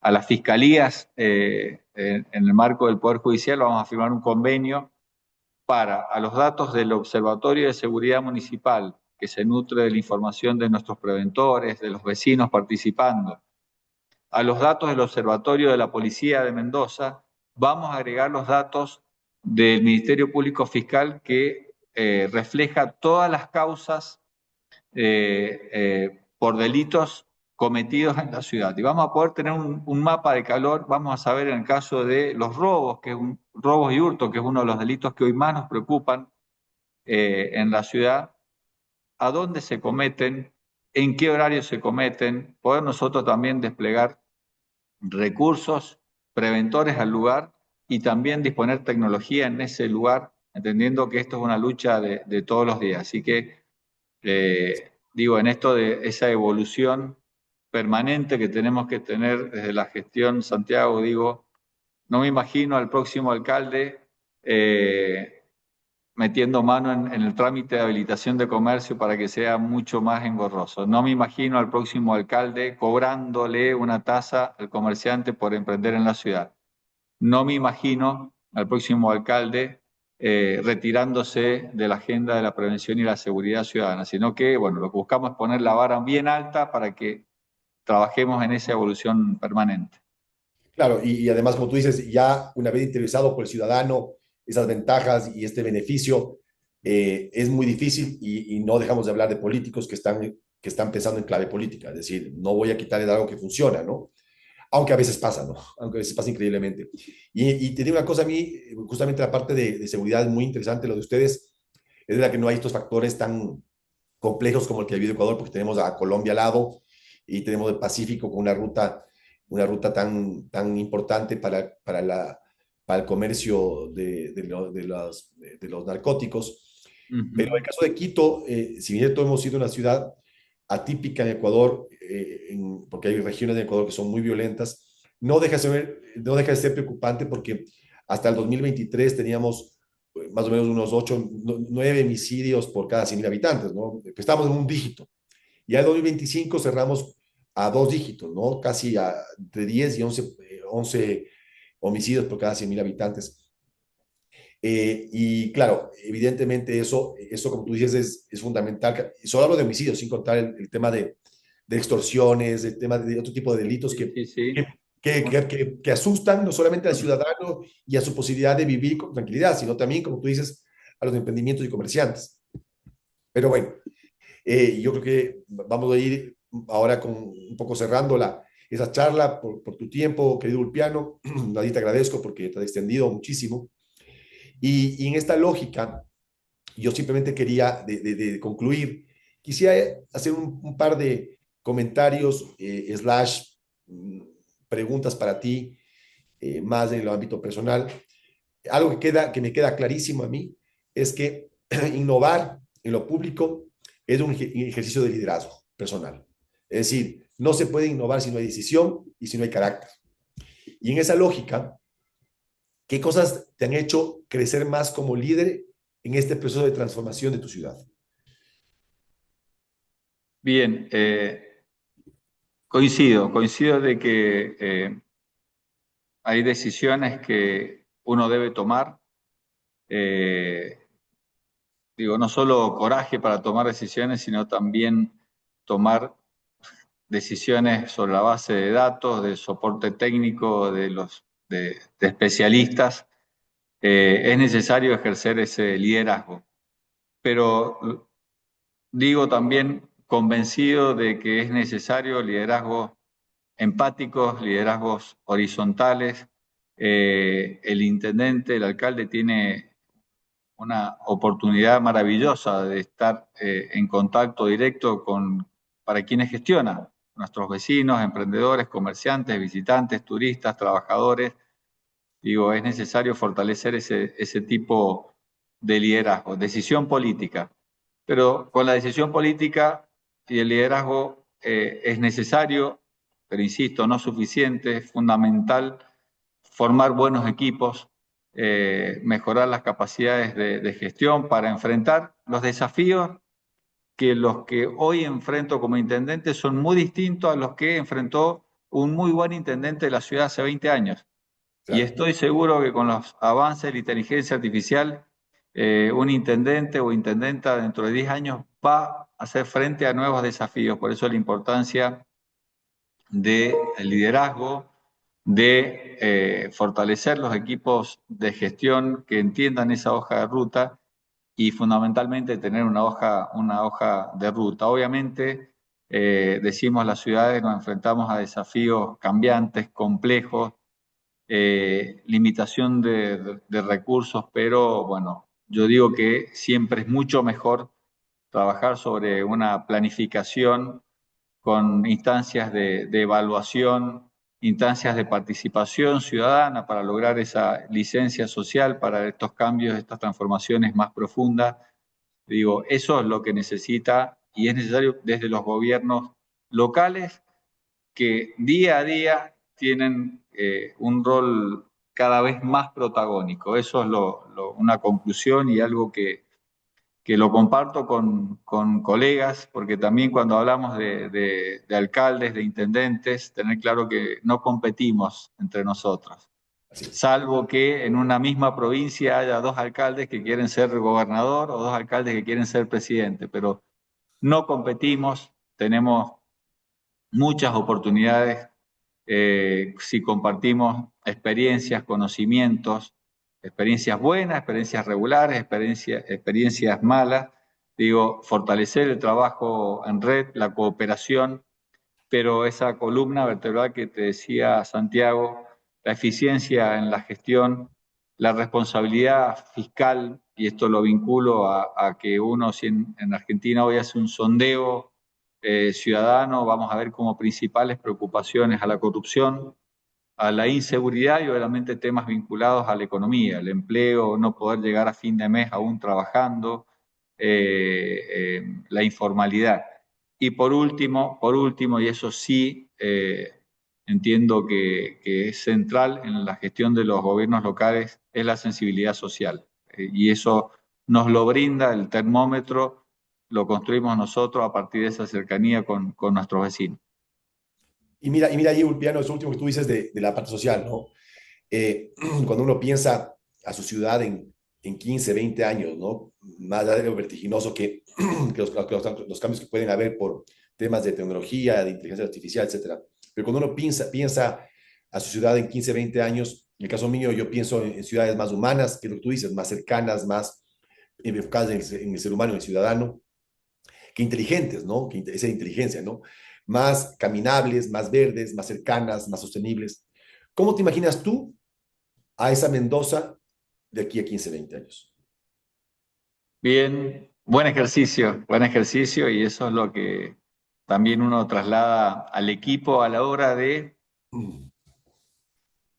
a las fiscalías, en el marco del Poder Judicial, vamos a firmar un convenio para, a los datos del Observatorio de Seguridad Municipal, que se nutre de la información de nuestros preventores, de los vecinos participando, a los datos del Observatorio de la Policía de Mendoza, vamos a agregar los datos del Ministerio Público Fiscal que refleja todas las causas por delitos cometidos en la ciudad. Y vamos a poder tener un mapa de calor, vamos a saber en el caso de los robos, robos y hurto, que es uno de los delitos que hoy más nos preocupan en la ciudad, a dónde se cometen, en qué horario se cometen, poder nosotros también desplegar recursos preventores al lugar y también disponer tecnología en ese lugar, entendiendo que esto es una lucha de todos los días. Así que, digo, en esto de esa evolución permanente que tenemos que tener desde la gestión, Santiago, digo, no me imagino al próximo alcalde metiendo mano en el trámite de habilitación de comercio para que sea mucho más engorroso. No me imagino al próximo alcalde cobrándole una tasa al comerciante por emprender en la ciudad. No me imagino al próximo alcalde retirándose de la agenda de la prevención y la seguridad ciudadana, sino que, bueno, lo que buscamos es poner la vara bien alta para que trabajemos en esa evolución permanente. Claro, y además, como tú dices, ya una vez interesado por el ciudadano, esas ventajas y este beneficio, es muy difícil y no dejamos de hablar de políticos que están pensando en clave política, es decir, no voy a quitarle algo que funciona, ¿no? Aunque a veces pasa, ¿no? Aunque a veces pasa increíblemente. Y te digo una cosa, a mí, justamente la parte de seguridad es muy interesante, lo de ustedes, es de la que no hay estos factores tan complejos como el que ha habido en Ecuador, porque tenemos a Colombia al lado y tenemos el Pacífico con una ruta tan importante para el comercio de los narcóticos. Pero en el caso de Quito, si bien todos hemos sido una ciudad atípica en Ecuador, porque hay regiones de Ecuador que son muy violentas, no deja de ser preocupante porque hasta el 2023 teníamos más o menos unos 8, 9 homicidios por cada 100.000 habitantes, ¿no? Estábamos en un dígito. Y en 2025 cerramos a 2 dígitos, ¿no? Casi entre 10 y 11 homicidios por cada 100.000 habitantes. Y claro, evidentemente eso como tú dices, es fundamental. Solo hablo de homicidios, sin contar el tema de extorsiones, el tema de otro tipo de delitos Sí, sí, sí. que asustan no solamente al ciudadano y a su posibilidad de vivir con tranquilidad, sino también, como tú dices, a los emprendimientos y comerciantes. Pero bueno, yo creo que vamos a ir ahora un poco cerrando esa charla por tu tiempo, querido Ulpiano. Nadie te agradezco porque te has extendido muchísimo. Y en esta lógica, Yo simplemente quería, de concluir, quisiera hacer un par de comentarios, slash, mm, preguntas para ti, más en el ámbito personal. Algo que me queda clarísimo a mí es que innovar en lo público es un ejercicio de liderazgo personal. Es decir, no se puede innovar si no hay decisión y si no hay carácter. Y en esa lógica, ¿qué cosas te han hecho crecer más como líder en este proceso de transformación de tu ciudad? Bien, coincido de que hay decisiones que uno debe tomar. eh, Digo, no solo coraje para tomar decisiones, sino también tomar decisiones sobre la base de datos, de soporte técnico, de especialistas. Es necesario ejercer ese liderazgo. Pero digo también convencido de que es necesario liderazgos empáticos, liderazgos horizontales. El intendente, el alcalde tiene una oportunidad maravillosa de estar en contacto directo para quienes gestionan, nuestros vecinos, emprendedores, comerciantes, visitantes, turistas, trabajadores. Digo, es necesario fortalecer ese tipo de liderazgo, decisión política. Pero con la decisión política y el liderazgo es necesario, pero insisto, no suficiente, es fundamental formar buenos equipos, mejorar las capacidades de gestión para enfrentar los desafíos que los que hoy enfrento como intendente son muy distintos a los que enfrentó un muy buen intendente de la ciudad hace 20 años. Y Claro. estoy seguro que con los avances de la inteligencia artificial, un intendente o intendenta dentro de 10 años va a hacer frente a nuevos desafíos. Por eso la importancia del liderazgo, de fortalecer los equipos de gestión que entiendan esa hoja de ruta y fundamentalmente tener una hoja de ruta. Obviamente, decimos las ciudades nos enfrentamos a desafíos cambiantes, complejos, limitación de recursos, pero bueno, yo digo que siempre es mucho mejor trabajar sobre una planificación con instancias de evaluación, instancias de participación ciudadana para lograr esa licencia social para estos cambios, estas transformaciones más profundas. Digo, eso es lo que necesita y es necesario desde los gobiernos locales que día a día tienen un rol cada vez más protagónico. Eso es una conclusión y algo que lo comparto con colegas, porque también cuando hablamos de alcaldes, de intendentes, tener claro que no competimos entre nosotros, Así es. salvo que en una misma provincia haya dos alcaldes que quieren ser gobernador o dos alcaldes que quieren ser presidente, pero no competimos, tenemos muchas oportunidades si compartimos experiencias, conocimientos, experiencias buenas, experiencias regulares, experiencias malas. Digo, fortalecer el trabajo en red, la cooperación, pero esa columna vertebral que te decía Santiago, la eficiencia en la gestión, la responsabilidad fiscal, y esto lo vinculo a que uno, si en Argentina hoy hace un sondeo ciudadano, vamos a ver como principales preocupaciones a la corrupción, a la inseguridad y obviamente temas vinculados a la economía, el empleo, no poder llegar a fin de mes aún trabajando, la informalidad. Y por último, y eso sí entiendo que es central en la gestión de los gobiernos locales, es la sensibilidad social. Y eso nos lo brinda el termómetro, lo construimos nosotros a partir de esa cercanía con nuestros vecinos. Y mira ahí, Ulpiano, eso último que tú dices de la parte social, ¿no? Cuando uno piensa a su ciudad en 15, 20 años, ¿no? Más allá de lo vertiginoso que los cambios que pueden haber por temas de tecnología, de inteligencia artificial, etcétera. Pero cuando uno piensa a su ciudad en 15, 20 años, en el caso mío, yo pienso en ciudades más humanas, que es lo que tú dices, más cercanas, más enfocadas en el ser humano, en el ciudadano, que inteligentes, ¿no? Esa inteligencia, ¿no? Más caminables, más verdes, más cercanas, más sostenibles. ¿Cómo te imaginas tú a esa Mendoza de aquí a 15, 20 años? Bien, buen ejercicio y eso es lo que también uno traslada al equipo a la hora de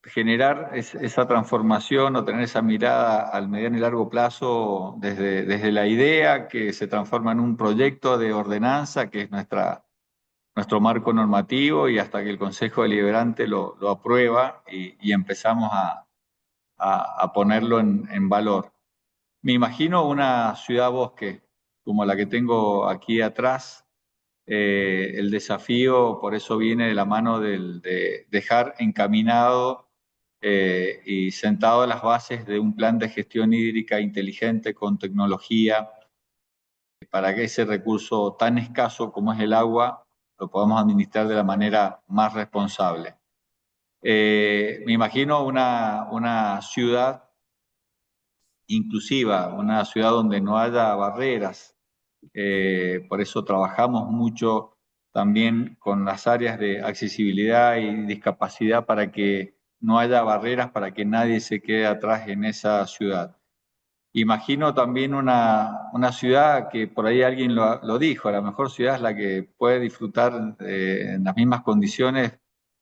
generar esa transformación o tener esa mirada al mediano y largo plazo desde la idea que se transforma en un proyecto de ordenanza que es nuestro marco normativo y hasta que el Consejo Deliberante lo aprueba y empezamos a ponerlo en valor. Me imagino una ciudad bosque como la que tengo aquí atrás. El desafío por eso viene de la mano de dejar encaminado y sentado las bases de un plan de gestión hídrica inteligente con tecnología para que ese recurso tan escaso como es el agua lo podamos administrar de la manera más responsable. Me imagino una ciudad inclusiva, una ciudad donde no haya barreras. Por eso trabajamos mucho también con las áreas de accesibilidad y discapacidad para que no haya barreras, para que nadie se quede atrás en esa ciudad. Imagino también una ciudad que por ahí alguien lo dijo, la mejor ciudad es la que puede disfrutar en las mismas condiciones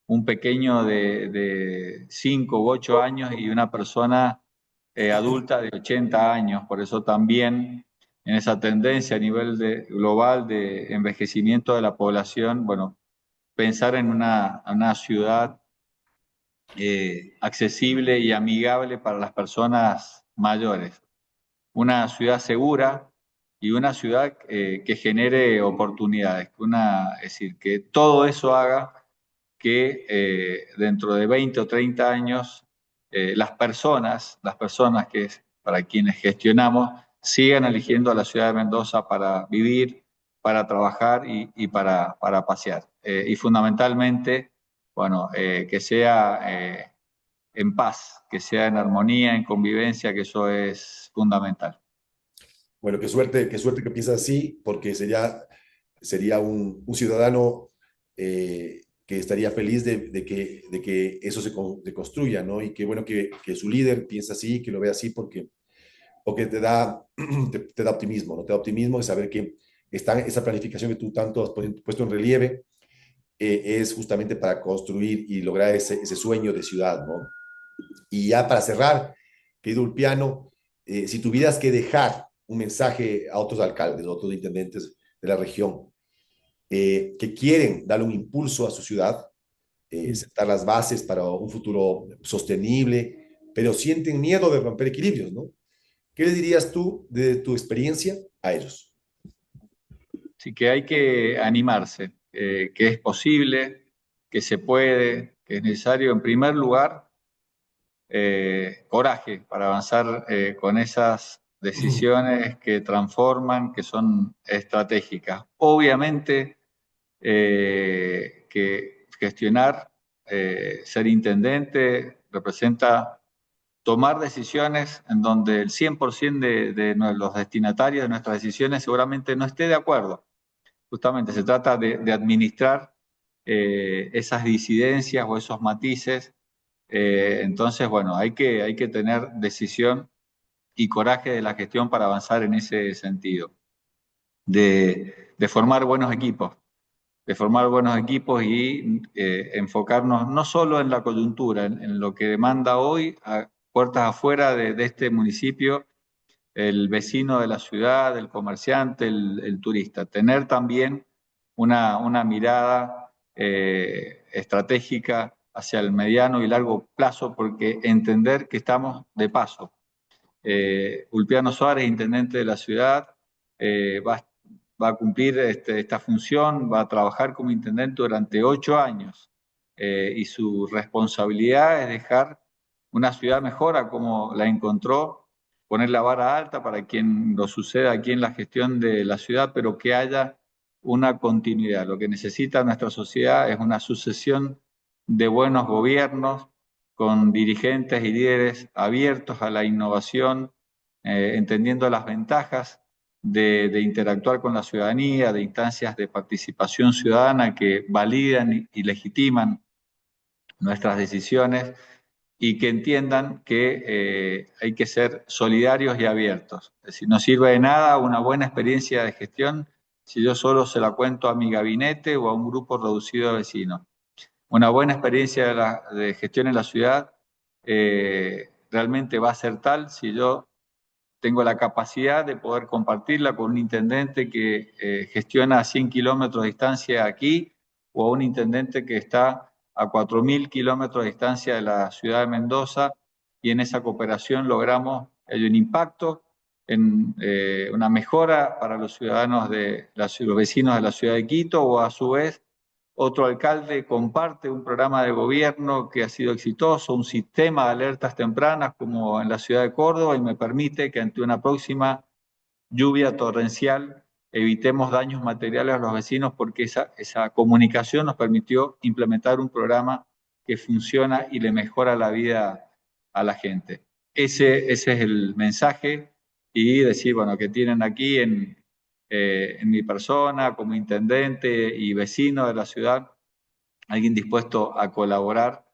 un pequeño de 5 u 8 años y una persona adulta de 80 años. Por eso también en esa tendencia a nivel global de envejecimiento de la población, bueno, pensar en una ciudad accesible y amigable para las personas mayores, una ciudad segura y una ciudad que genere oportunidades, es decir, que todo eso haga que dentro de 20 o 30 años las personas que para quienes gestionamos sigan eligiendo a la ciudad de Mendoza para vivir, para trabajar y para pasear. Y fundamentalmente, bueno, que sea en paz, que sea en armonía, en convivencia, que eso es fundamental. Bueno, qué suerte que piensas así, porque sería un ciudadano que estaría feliz de que eso se construya, ¿no? Y qué bueno que su líder piensa así, que lo ve así, porque te da optimismo, ¿no? Te da optimismo de saber que esa planificación que tú tanto has puesto en relieve es justamente para construir y lograr ese sueño de ciudad, ¿no? Y ya para cerrar, querido Ulpiano, si tuvieras que dejar un mensaje a otros alcaldes, a otros intendentes de la región que quieren darle un impulso a su ciudad, sentar las bases para un futuro sostenible, pero sienten miedo de romper equilibrios, ¿no? ¿Qué les dirías tú de tu experiencia a ellos? Así que hay que animarse, que es posible, que se puede, que es necesario, en primer lugar, coraje para avanzar con esas decisiones que transforman, que son estratégicas. Obviamente que gestionar, ser intendente, representa tomar decisiones en donde el 100% de los destinatarios de nuestras decisiones seguramente no esté de acuerdo. Justamente se trata de administrar esas disidencias o esos matices. Entonces, bueno, hay que tener decisión y coraje de la gestión para avanzar en ese sentido, de formar buenos equipos, y enfocarnos no solo en la coyuntura, en lo que demanda hoy a puertas afuera de este municipio el vecino de la ciudad, el comerciante, el turista. Tener también una mirada estratégica hacia el mediano y largo plazo, porque entender que estamos de paso. Ulpiano Suárez, intendente de la ciudad, va a cumplir esta función, va a trabajar como intendente durante 8 años y su responsabilidad es dejar una ciudad mejor a como la encontró, poner la vara alta para quien lo suceda aquí en la gestión de la ciudad, pero que haya una continuidad. Lo que necesita nuestra sociedad es una sucesión de buenos gobiernos con dirigentes y líderes abiertos a la innovación, entendiendo las ventajas de interactuar con la ciudadanía, de instancias de participación ciudadana que validan y legitiman nuestras decisiones y que entiendan que hay que ser solidarios y abiertos. Es decir, no sirve de nada una buena experiencia de gestión si yo solo se la cuento a mi gabinete o a un grupo reducido de vecinos. Una buena experiencia de gestión en la ciudad realmente va a ser tal si yo tengo la capacidad de poder compartirla con un intendente que gestiona a 100 kilómetros de distancia aquí o a un intendente que está a 4.000 kilómetros de distancia de la ciudad de Mendoza, y en esa cooperación logramos que haya un impacto en una mejora para los ciudadanos los vecinos de la ciudad de Quito, o a su vez otro alcalde comparte un programa de gobierno que ha sido exitoso, un sistema de alertas tempranas como en la ciudad de Córdoba, y me permite que ante una próxima lluvia torrencial evitemos daños materiales a los vecinos, porque esa comunicación nos permitió implementar un programa que funciona y le mejora la vida a la gente. Ese es el mensaje, y decir, bueno, que tienen aquí en mi persona como intendente y vecino de la ciudad, alguien dispuesto a colaborar,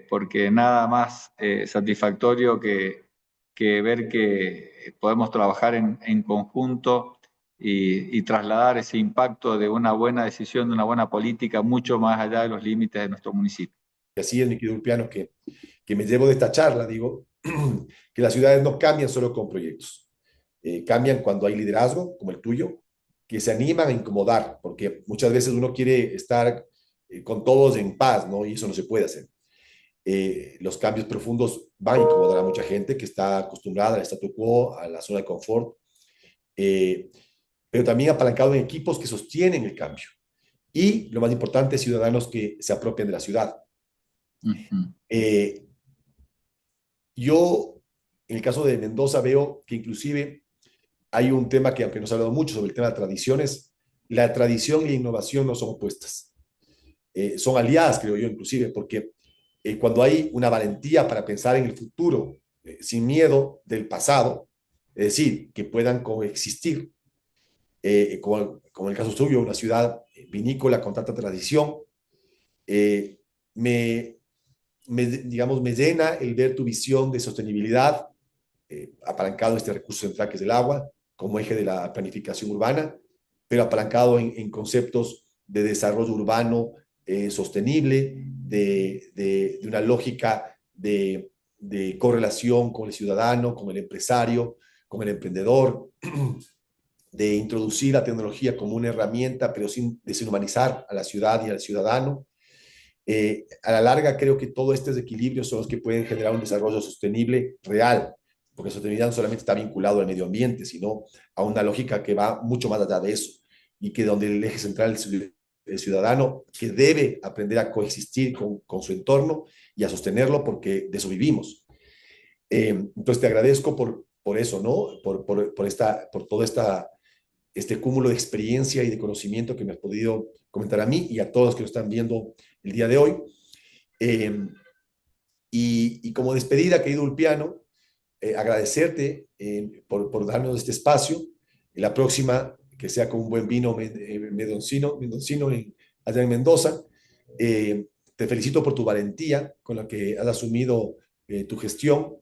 porque nada más satisfactorio que ver que podemos trabajar en conjunto y trasladar ese impacto de una buena decisión, de una buena política, mucho más allá de los límites de nuestro municipio. Y así es, mi querido Ulpiano, que me llevo de esta charla, digo, que las ciudades no cambian solo con proyectos, cambian cuando hay liderazgo, como el tuyo, que se animan a incomodar, porque muchas veces uno quiere estar con todos en paz, ¿no? Y eso no se puede hacer. Los cambios profundos van a incomodar a mucha gente que está acostumbrada al statu quo, a la zona de confort, eh, pero también apalancado en equipos que sostienen el cambio. Y lo más importante, ciudadanos que se apropian de la ciudad. Uh-huh. Yo, en el caso de Mendoza, veo que inclusive hay un tema que, aunque no se ha hablado mucho sobre el tema de tradiciones, la tradición y la innovación no son opuestas. Son aliadas, creo yo, inclusive, porque cuando hay una valentía para pensar en el futuro, sin miedo del pasado, es decir, que puedan coexistir, como el caso suyo, una ciudad vinícola con tanta tradición, eh, me, digamos, me llena el ver tu visión de sostenibilidad, apalancado en este recurso central que es el agua, como eje de la planificación urbana, pero apalancado en conceptos de desarrollo urbano sostenible, de una lógica de correlación con el ciudadano, con el empresario, con el emprendedor, de introducir la tecnología como una herramienta, pero sin deshumanizar a la ciudad y al ciudadano. A la larga, creo que todos estos equilibrios son los que pueden generar un desarrollo sostenible real, porque la sostenibilidad no solamente está vinculado al medio ambiente, sino a una lógica que va mucho más allá de eso, y que donde el eje central es el ciudadano, que debe aprender a coexistir con su entorno y a sostenerlo, porque de eso vivimos. Entonces te agradezco por eso, ¿no? Por todo este cúmulo de experiencia y de conocimiento que me has podido comentar a mí y a todos los que lo están viendo el día de hoy. Eh, y como despedida, querido Ulpiano, agradecerte por darnos este espacio. La próxima, que sea con un buen vino mendoncino allá en Mendoza. Te felicito por tu valentía con la que has asumido tu gestión,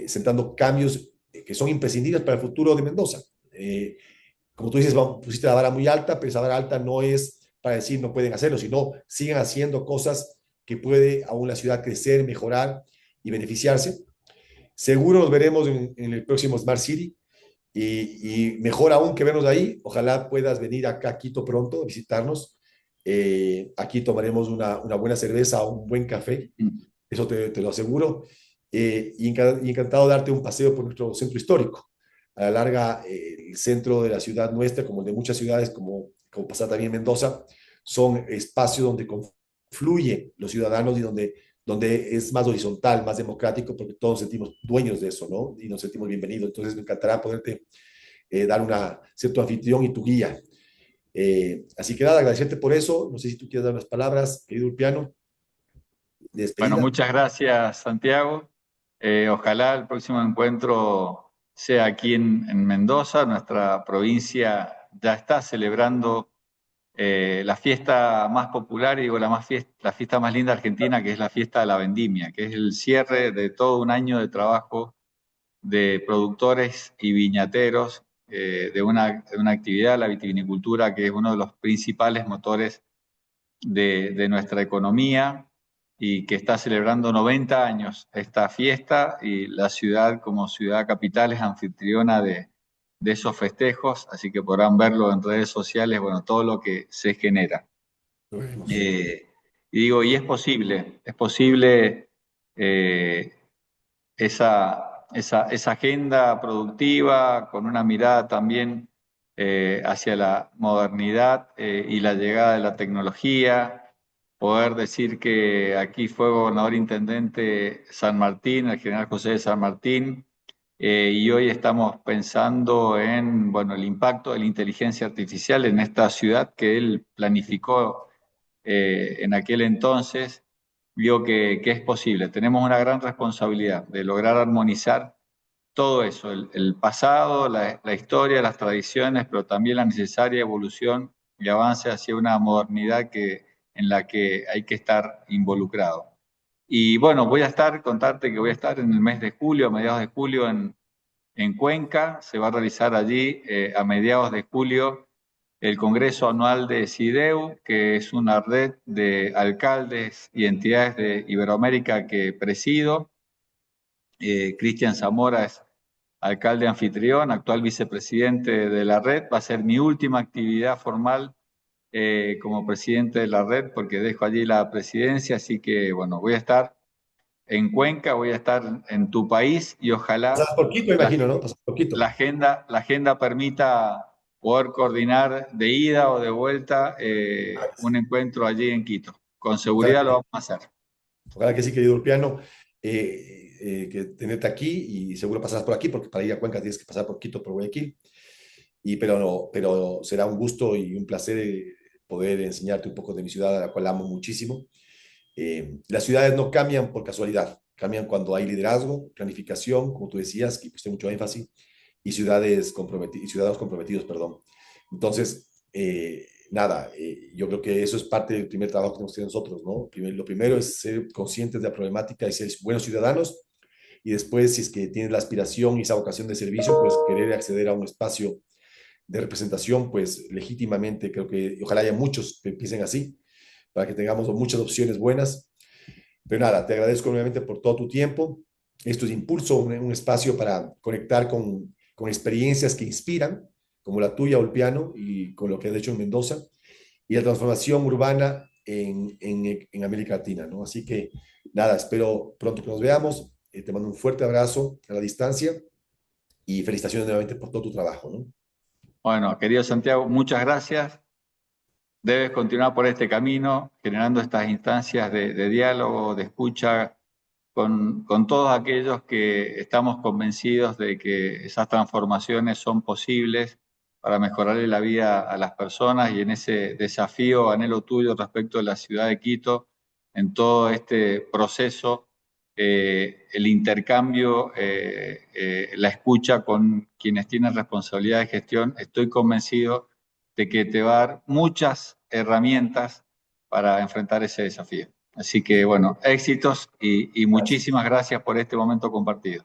sentando cambios que son imprescindibles para el futuro de Mendoza. Como tú dices, pusiste la vara muy alta, pero esa vara alta no es para decir no pueden hacerlo, sino sigan haciendo cosas que puede aún la ciudad crecer, mejorar y beneficiarse. Seguro nos veremos en el próximo Smart City, y mejor aún que vernos ahí. Ojalá puedas venir acá a Quito pronto a visitarnos. Aquí tomaremos una buena cerveza o un buen café, eso te lo aseguro. Y encantado de darte un paseo por nuestro centro histórico. A la larga, el centro de la ciudad nuestra, como el de muchas ciudades, como pasa también en Mendoza, son espacios donde confluyen los ciudadanos y donde es más horizontal, más democrático, porque todos nos sentimos dueños de eso, ¿no? Y nos sentimos bienvenidos. Entonces me encantará poderte dar ser tu anfitrión y tu guía. Así que nada, agradecerte por eso. No sé si tú quieres dar unas palabras, querido Ulpiano, de Bueno, despedida. muchas gracias, Santiago. Ojalá el próximo encuentro sea aquí en Mendoza. Nuestra provincia ya está celebrando la fiesta más popular, y digo la fiesta más linda de Argentina, que es la fiesta de la vendimia, que es el cierre de todo un año de trabajo de productores y viñateros de una actividad, la vitivinicultura, que es uno de los principales motores de nuestra economía y que está celebrando 90 años esta fiesta, y la ciudad como ciudad capital es anfitriona de esos festejos, así que podrán verlo en redes sociales, bueno, todo lo que se genera. Lo veremos. Y digo, y es posible eh, esa agenda productiva con una mirada también hacia la modernidad y la llegada de la tecnología. Poder decir que aquí fue gobernador intendente San Martín, el general José de San Martín, y hoy estamos pensando en, bueno, el impacto de la inteligencia artificial en esta ciudad que él planificó en aquel entonces. Vio que es posible. Tenemos una gran responsabilidad de lograr armonizar todo eso, el pasado, la historia, las tradiciones, pero también la necesaria evolución y avance hacia una modernidad en la que hay que estar involucrado. Y bueno, contarte que voy a estar en el mes de julio, a mediados de julio, en Cuenca. Se va a realizar allí a mediados de julio el Congreso Anual de CIDEU, que es una red de alcaldes y entidades de Iberoamérica que presido. Cristian Zamora es alcalde anfitrión, actual vicepresidente de la red. Va a ser mi última actividad formal como presidente de la red, porque dejo allí la presidencia, así que bueno, voy a estar en Cuenca, voy a estar en tu país, y ojalá Pasas por Quito, imagino, ¿no? Pasas por Quito. la agenda permita poder coordinar de ida o de vuelta un encuentro allí en Quito. Con Ojalá seguridad lo vamos a hacer. Ojalá que sí, querido Ulpiano, que tenerte aquí y seguro pasarás por aquí, porque para ir a Cuenca tienes que pasar por Quito, por Guayaquil. Pero, no, pero será un gusto y un placer poder enseñarte un poco de mi ciudad, a la cual amo muchísimo. Las ciudades no cambian por casualidad, cambian cuando hay liderazgo, planificación, como tú decías, que pusiste mucho énfasis, y ciudadanos comprometidos, perdón. Entonces, nada, yo creo que eso es parte del primer trabajo que tenemos que hacer nosotros, ¿no? Lo primero es ser conscientes de la problemática y ser buenos ciudadanos, y después, si es que tienes la aspiración y esa vocación de servicio, pues querer acceder a un espacio de representación, pues legítimamente creo que ojalá haya muchos que piensen así, para que tengamos muchas opciones buenas. Pero nada, te agradezco nuevamente por todo tu tiempo. Esto es Impulso, un espacio para conectar con experiencias que inspiran, como la tuya, Ulpiano, y con lo que has hecho en Mendoza, y la transformación urbana en América Latina, ¿no? Así que nada, espero pronto que nos veamos. Te mando un fuerte abrazo a la distancia y felicitaciones nuevamente por todo tu trabajo, ¿no? Bueno, querido Santiago, muchas gracias. Debes continuar por este camino, generando estas instancias de diálogo, de escucha con todos aquellos que estamos convencidos de que esas transformaciones son posibles para mejorarle la vida a las personas, y en ese desafío, anhelo tuyo respecto de la ciudad de Quito, en todo este proceso, el intercambio, la escucha con quienes tienen responsabilidad de gestión, estoy convencido de que te va a dar muchas herramientas para enfrentar ese desafío. Así que, bueno, éxitos y Gracias. muchísimas gracias por este momento compartido.